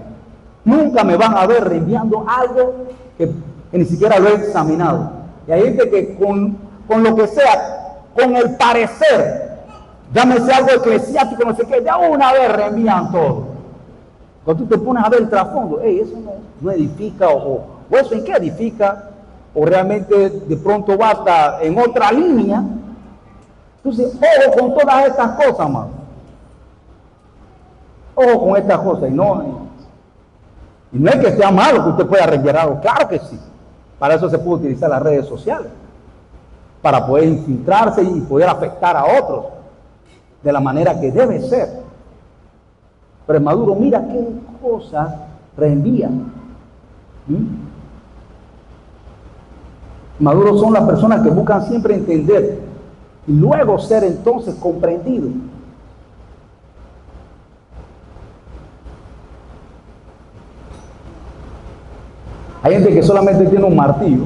nunca me van a ver reenviando algo que ni siquiera lo he examinado. Y hay gente que con lo que sea, con el parecer, llámese algo eclesiástico, no sé qué, de una vez reenvían todo. Cuando tú te pones a ver el trasfondo, eso no edifica, o eso en qué edifica, o realmente de pronto va hasta en otra línea. Entonces, ojo con todas estas cosas, amado. Ojo con estas cosas. Y no es que sea malo que usted pueda reenviar algo, claro que sí. Para eso se puede utilizar las redes sociales, para poder infiltrarse y poder afectar a otros de la manera que debe ser. Pero el maduro, mira qué cosas reenvía. Maduros son las personas que buscan siempre entender y luego ser entonces comprendidos. Hay gente que solamente tiene un martillo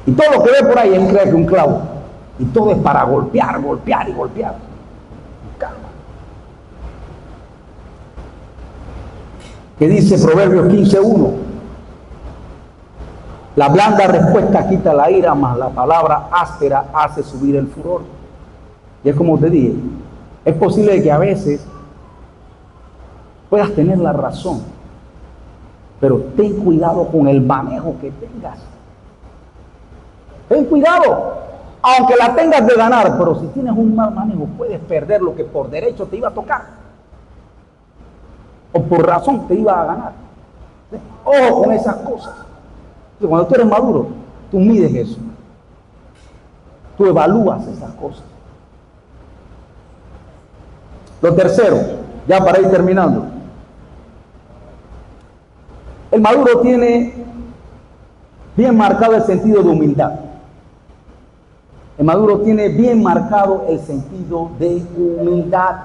y todo lo que ve por ahí él cree que es un clavo, y todo es para golpear, golpear y golpear. Calma. ¿Qué dice Proverbios 15:1? La blanda respuesta quita la ira, mas la palabra áspera hace subir el furor. Y es como te dije, es posible que a veces puedas tener la razón, pero ten cuidado con el manejo que tengas. Ten cuidado, Aunque la tengas de ganar, pero si tienes un mal manejo, puedes perder lo que por derecho te iba a tocar. O por razón te iba a ganar. Ojo con esas cosas. Cuando tú eres maduro, tú mides eso. Tú evalúas esas cosas. Lo tercero, ya para ir terminando. El maduro tiene bien marcado el sentido de humildad. El maduro tiene bien marcado el sentido de humildad.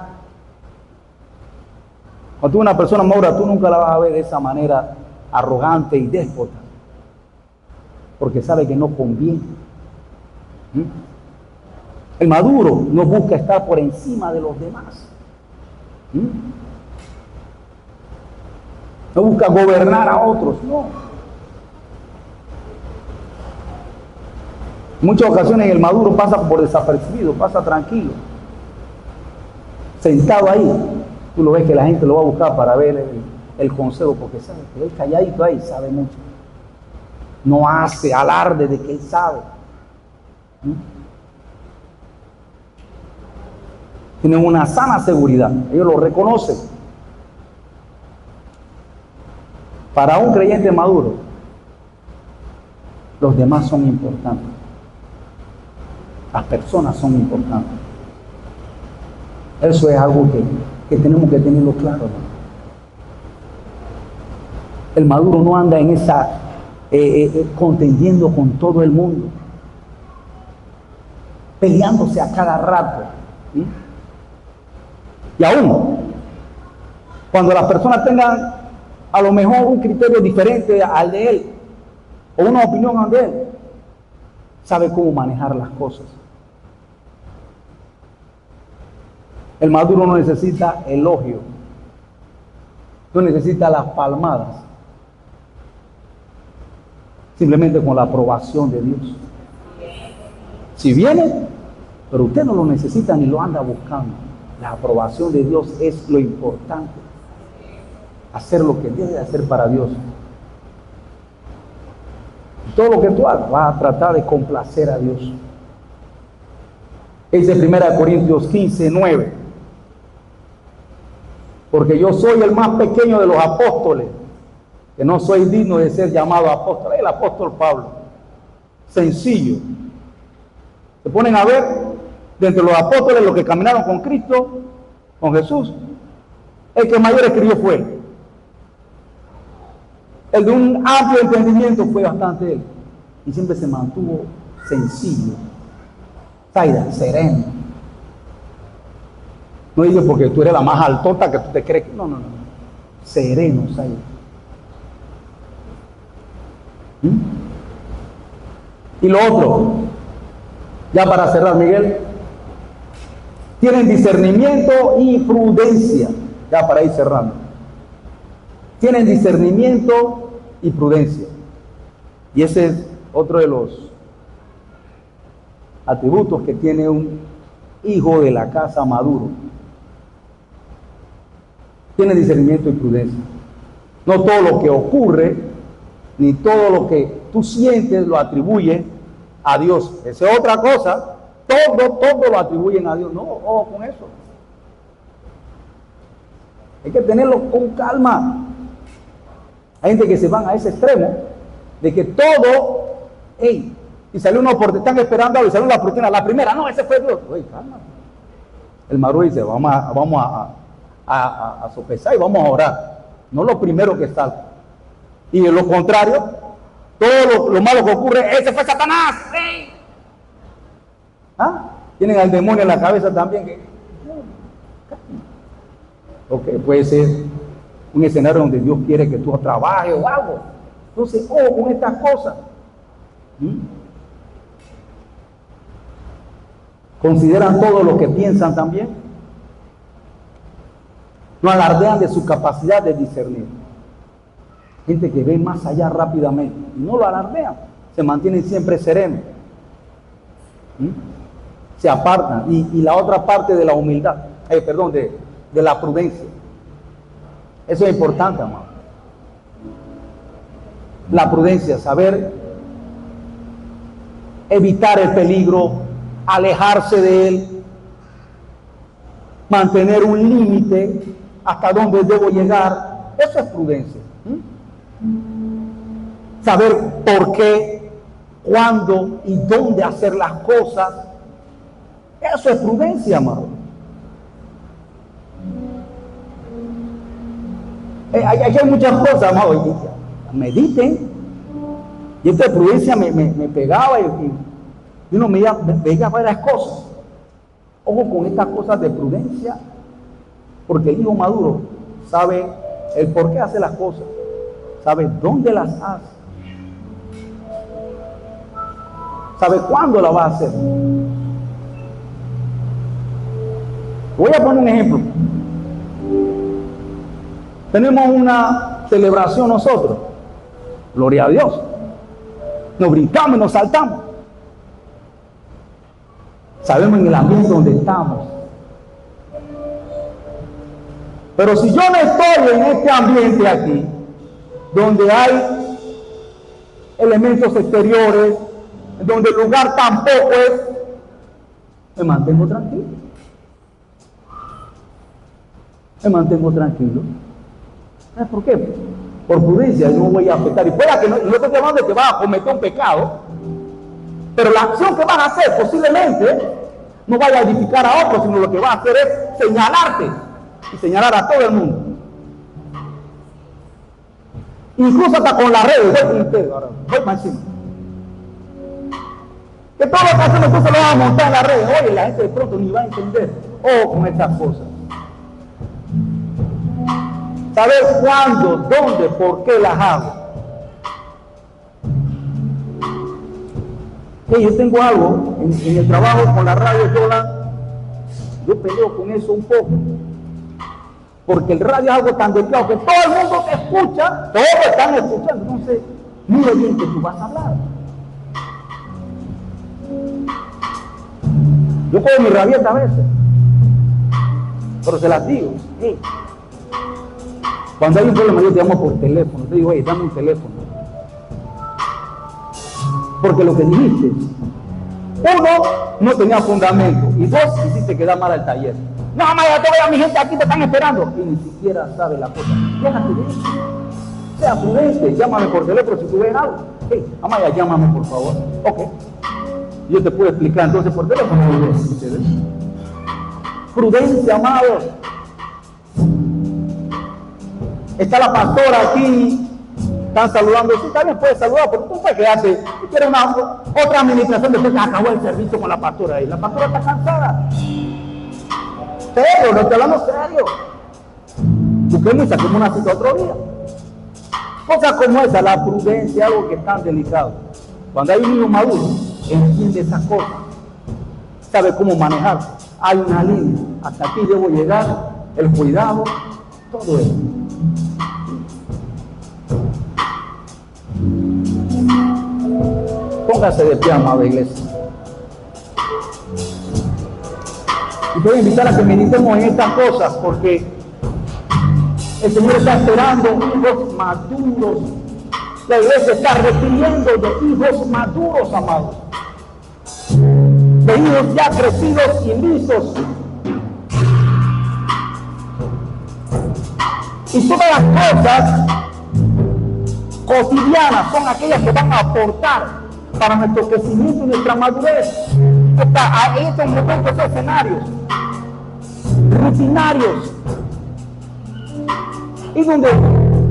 Cuando tú eres una persona madura, tú nunca la vas a ver de esa manera arrogante y déspota, porque sabe que no conviene. El maduro no busca estar por encima de los demás. No busca gobernar a otros, no. En muchas ocasiones el maduro pasa por desapercibido, pasa tranquilo, sentado ahí. Tú lo ves que la gente lo va a buscar para ver el consejo, porque sabe que él calladito ahí sabe mucho. No hace alarde de que él sabe. Tienen una sana seguridad, ellos lo reconocen. Para un creyente maduro, los demás son importantes. Las personas son importantes. Eso es algo que tenemos que tenerlo claro, ¿no? El maduro no anda en esa contendiendo con todo el mundo, peleándose a cada rato. ¿Sí? Y aún, cuando las personas tengan a lo mejor un criterio diferente al de él, o una opinión de él, sabe cómo manejar las cosas. El maduro no necesita elogio, no necesita las palmadas, simplemente con la aprobación de Dios. Si viene, pero usted no lo necesita ni lo anda buscando, la aprobación de Dios es lo importante. Hacer lo que debe hacer para Dios. Todo lo que tú hagas, vas a tratar de complacer a Dios. Dice 1 Corintios 15:9. Porque yo soy el más pequeño de los apóstoles, que no soy digno de ser llamado apóstol. El apóstol Pablo. Sencillo. Se ponen a ver, de entre los apóstoles, los que caminaron con Cristo, con Jesús, el que mayor escribió fue él. El de un amplio entendimiento fue bastante él. Y siempre se mantuvo sencillo, Zaida, sereno. No digo porque tú eres la más altota que tú te crees que... No. Sereno, Zaida. Y lo otro, ya para cerrar, Miguel, tienen discernimiento y prudencia, ya para ir cerrando. Tienen discernimiento y prudencia. Y ese es otro de los atributos que tiene un hijo de la casa maduro. Tiene discernimiento y prudencia. No todo lo que ocurre, ni todo lo que tú sientes lo atribuye a Dios. Esa es otra cosa. Todo lo atribuyen a Dios. No, ojo con eso. Hay que tenerlo con calma. Hay gente que se van a ese extremo de que todo, y salió uno porque están esperando algo y salió la proteína, la primera, no, ese fue Dios. Oye, calma. El maduro dice, vamos a sopesar y vamos a orar. No lo primero que salga. Y de lo contrario, todo lo malo que ocurre, ese fue Satanás. ¡Ey! Tienen al demonio en la cabeza también. Ok, puede ser un escenario donde Dios quiere que tú trabajes o algo. Entonces, ojo con estas cosas. Consideran todo lo que piensan también. No alardean de su capacidad de discernir. Gente que ve más allá rápidamente. Y no lo alardean. Se mantienen siempre serenos. Se apartan. Y la otra parte de la humildad. De la prudencia. Eso es importante, amado. La prudencia, saber evitar el peligro alejarse de él, mantener un límite hasta donde debo llegar. Eso es prudencia. Saber por qué, cuándo y dónde hacer las cosas. Eso es prudencia, amado. Aquí hay muchas cosas, amado. Mediten. Y esta prudencia me pegaba y uno me veía varias cosas. Ojo con estas cosas de prudencia, porque el hijo maduro sabe el por qué hace las cosas, sabe dónde las hace, sabe cuándo la va a hacer. Voy a poner un ejemplo. Tenemos una celebración nosotros, gloria a Dios, nos brincamos y nos saltamos. Sabemos en el ambiente donde estamos. Pero si yo no estoy en este ambiente aquí, donde hay elementos exteriores, donde el lugar tampoco es, me mantengo tranquilo. Me mantengo tranquilo. ¿Sabes por qué? Por prudencia, no voy a afectar. Y pueda que no estoy llamando de que vas a cometer un pecado, pero la acción que vas a hacer posiblemente no vaya a edificar a otros, sino lo que va a hacer es señalarte y señalar a todo el mundo. Incluso hasta con las redes, voy con ustedes ahora, voy para encima. Que todo lo que hacemos entonces lo vamos a montar en las redes. Oye, la gente de pronto ni va a entender. Con estas cosas. Saber cuándo, dónde, por qué las hago. Yo tengo algo en el trabajo con la radio yo peleo con eso un poco. Porque el radio es algo tan delicado que todo el mundo te escucha, todos están escuchando. Entonces, mira bien que tú vas a hablar. Yo cojo mi rabieta a veces, pero se las digo. Hey. Cuando hay un problema yo te llamo por teléfono, te digo, hey, dame un teléfono. Porque lo que dijiste, uno, no tenía fundamento, y dos, hiciste quedar mal al taller. No, mamá, ya te veo a mi gente aquí, te están esperando. Y ni siquiera sabe la cosa. Déjate de eso. Sea prudente, llámame por teléfono si tú ves algo. Hey, mamá, ya llámame por favor. Ok. Yo te puedo explicar entonces por teléfono. Prudencia, amados. Está la pastora aquí, están saludando. Sí, también puedes saludar, porque tú puedes quedarte. Si quieres otra administración, después que acabó el servicio con la pastora ahí. La pastora está cansada. Serio, no estoy hablando serio. Busquemos y saquemos una cita otro día. Cosas como esa, la prudencia, algo que es tan delicado. Cuando hay un niño maduro, entiende esas cosas, sabe cómo manejar. Hay una línea, hasta aquí debo llegar, el cuidado, todo eso. Póngase de pie, amada iglesia. Y voy a invitar a que meditemos en estas cosas, porque el Señor está esperando hijos maduros. La iglesia está requiriendo de hijos maduros, amados. De hijos ya crecidos y listos. Y todas las cosas cotidianas son aquellas que van a aportar para nuestro crecimiento y nuestra madurez. En estos momentos escenarios rutinarios y donde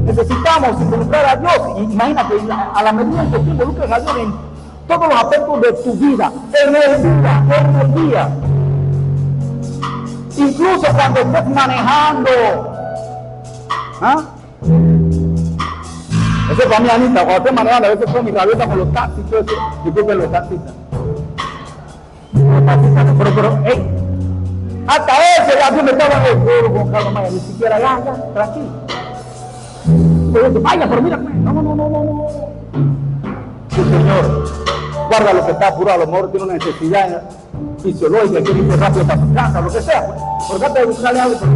necesitamos involucrar a Dios. Imagínate, a la medida en que tú involucres a Dios en todos los aspectos de tu vida, en el día, incluso cuando estés manejando. Eso es para mí, Anita, cuando estés manejando, a veces con mi rabieta con los taxis, todo eso. Disculpen los taxistas. Pero, hey, hasta ese ya me estaba con Carlos Maya, ni siquiera ya, tranquilo. Entonces, vaya, pero mira, no. Sí, Señor, guarda lo que está apurado, a lo mejor tiene una necesidad fisiológica, quiere irse rápido para su casa, lo que sea, pues. Por trata de buscarle algo, pero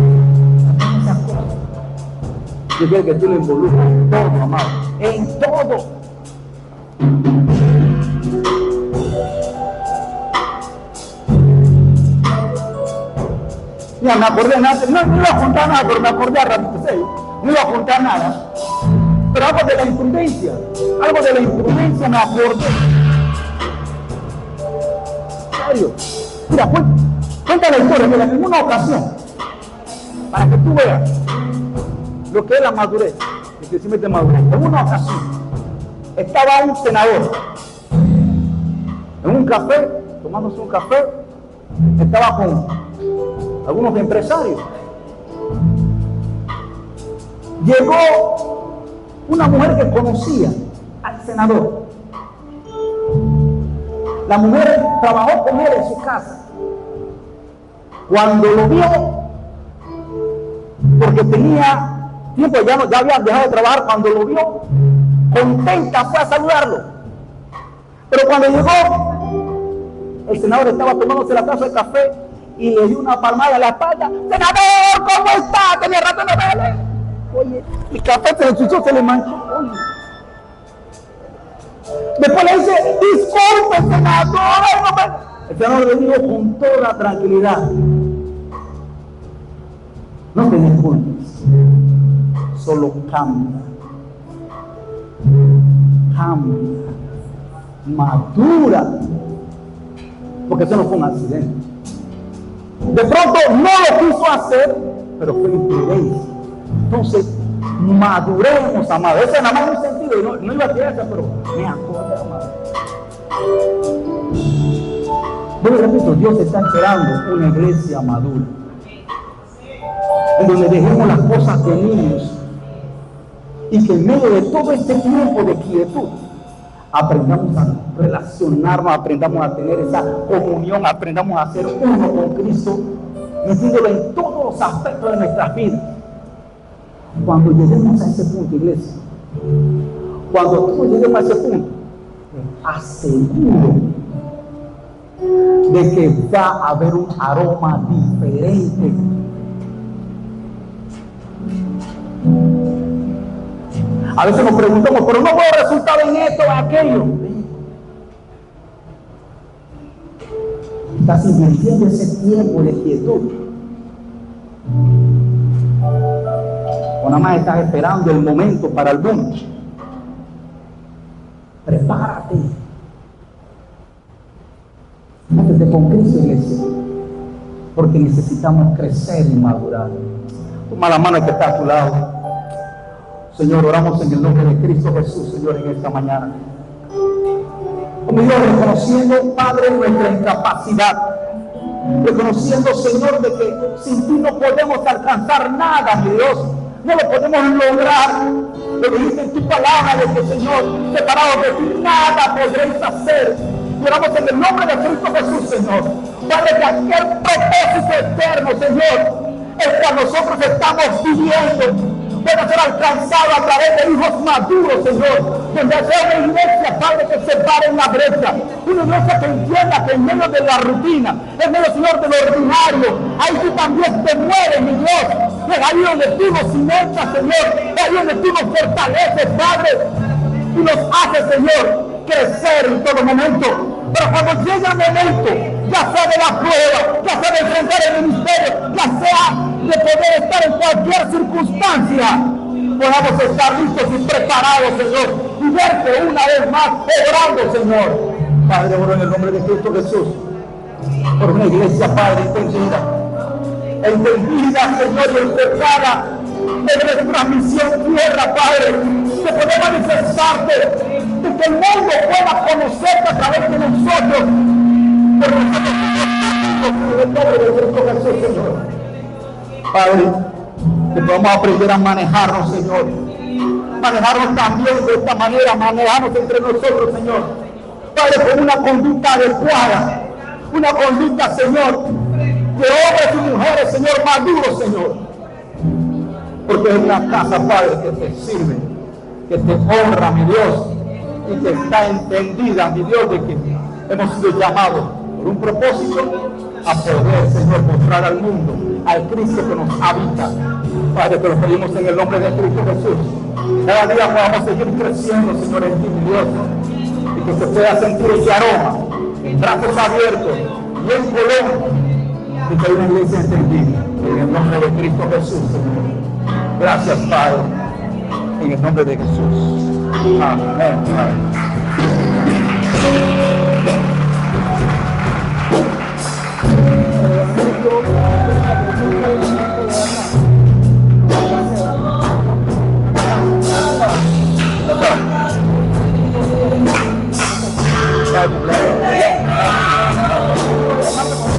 esas cosas. Yo quiero que tú lo involucres en todo, amado, en todo. Mira, me acordé nada, no iba a contar nada, pero me acordé a ratito, no iba a contar nada. Pero algo de la imprudencia me acordé. En serio. Mira, cuenta la historia, mira, en una ocasión, para que tú veas lo que es la madurez, el crecimiento de madurez. En una ocasión, estaba un senador en un café, tomándose un café, estaba con algunos empresarios. Llegó una mujer que conocía al senador. La mujer trabajó con él en su casa. Cuando lo vio, porque tenía tiempo, ya había dejado de trabajar, cuando lo vio, contenta fue a saludarlo. Pero cuando llegó, el senador estaba tomándose la taza de café y le dio una palmada en la espalda. ¡Senador, ¿cómo está? Tenía rato de verle. Oye, el café se le ensució, se le manchó. Oye. Después le dice, disculpe, senador. El senador le dijo con toda tranquilidad, no te disculpes, solo cambia, madura, porque eso no fue un accidente. De pronto no lo quiso hacer, pero fue imprudencia. Entonces, maduremos, amados. Ese nada más un sentido, no iba a tirar esa, pero me acordé, amado. Bueno, repito, Dios está esperando una iglesia madura, en donde dejemos las cosas de niños y que en medio de todo este tiempo de quietud aprendamos a relacionarnos, aprendamos a tener esa comunión, aprendamos a ser uno con Cristo, metiéndolo en todos los aspectos de nuestras vidas. Cuando lleguemos a ese punto, iglesia, cuando todos lleguemos a ese punto, aseguro de que va a haber un aroma diferente. A veces nos preguntamos, pero no veo resultado en esto o aquello. Estás invirtiendo ese tiempo de quietud, o nada más estás esperando el momento para el boom. Prepárate. Métete con Cristo, iglesia, porque necesitamos crecer y madurar. Toma la mano que está a tu lado. Señor, oramos en el nombre de Cristo Jesús, Señor, en esta mañana. Como Dios, reconociendo, Padre, nuestra incapacidad, reconociendo, Señor, de que sin ti no podemos alcanzar nada, mi Dios, no lo podemos lograr. Lo dijiste en tu palabra, de que, Señor, separados de ti, nada podréis hacer. Oramos en el nombre de Cristo Jesús, Señor. Padre, que aquel propósito eterno, Señor, el cual nosotros estamos viviendo, pueda ser alcanzado a través de hijos maduros, Señor, donde sea una iglesia, Padre, que se pare en la brecha, una iglesia que entienda que en medio de la rutina, en medio, Señor, de lo ordinario, ahí tú también te mueves, mi Dios, es ahí donde tú nos cimentas, Señor, es ahí donde tú nos fortaleces, Padre, y nos haces, Señor, crecer en todo momento. Pero cuando llega el momento, ya sea de la prueba, ya sea de enfrentar el ministerio, ya sea de poder estar en cualquier circunstancia, podamos estar listos y preparados, Señor, y verte una vez más obrando, Señor. Padre, oro en el nombre de Cristo Jesús, por una iglesia, Padre, entendida, Señor, y enfocada de nuestra misión tierra, Padre, de poder manifestarte, de que el mundo pueda conocerte a través de nosotros, por nosotros en el nombre de Cristo Jesús, Señor. Padre, que podamos aprender a manejarnos, Señor, manejarnos también de esta manera, manejarnos entre nosotros, Señor, Padre, con una conducta adecuada, una conducta, Señor, de hombres y mujeres, Señor, maduros, Señor, porque es una casa, Padre, que te sirve, que te honra, mi Dios, y que está entendida, mi Dios, de que hemos sido llamados por un propósito a poder, Señor, mostrar al mundo al Cristo que nos habita. Padre, te lo pedimos en el nombre de Cristo Jesús. Cada día podamos seguir creciendo, Señor, en ti, mi Dios, y que se pueda sentir ese aroma, en brazos abiertos y en color, y que hay una iglesia entendida. En el nombre de Cristo Jesús. Gracias, Padre. En el nombre de Jesús. Amén. Amén.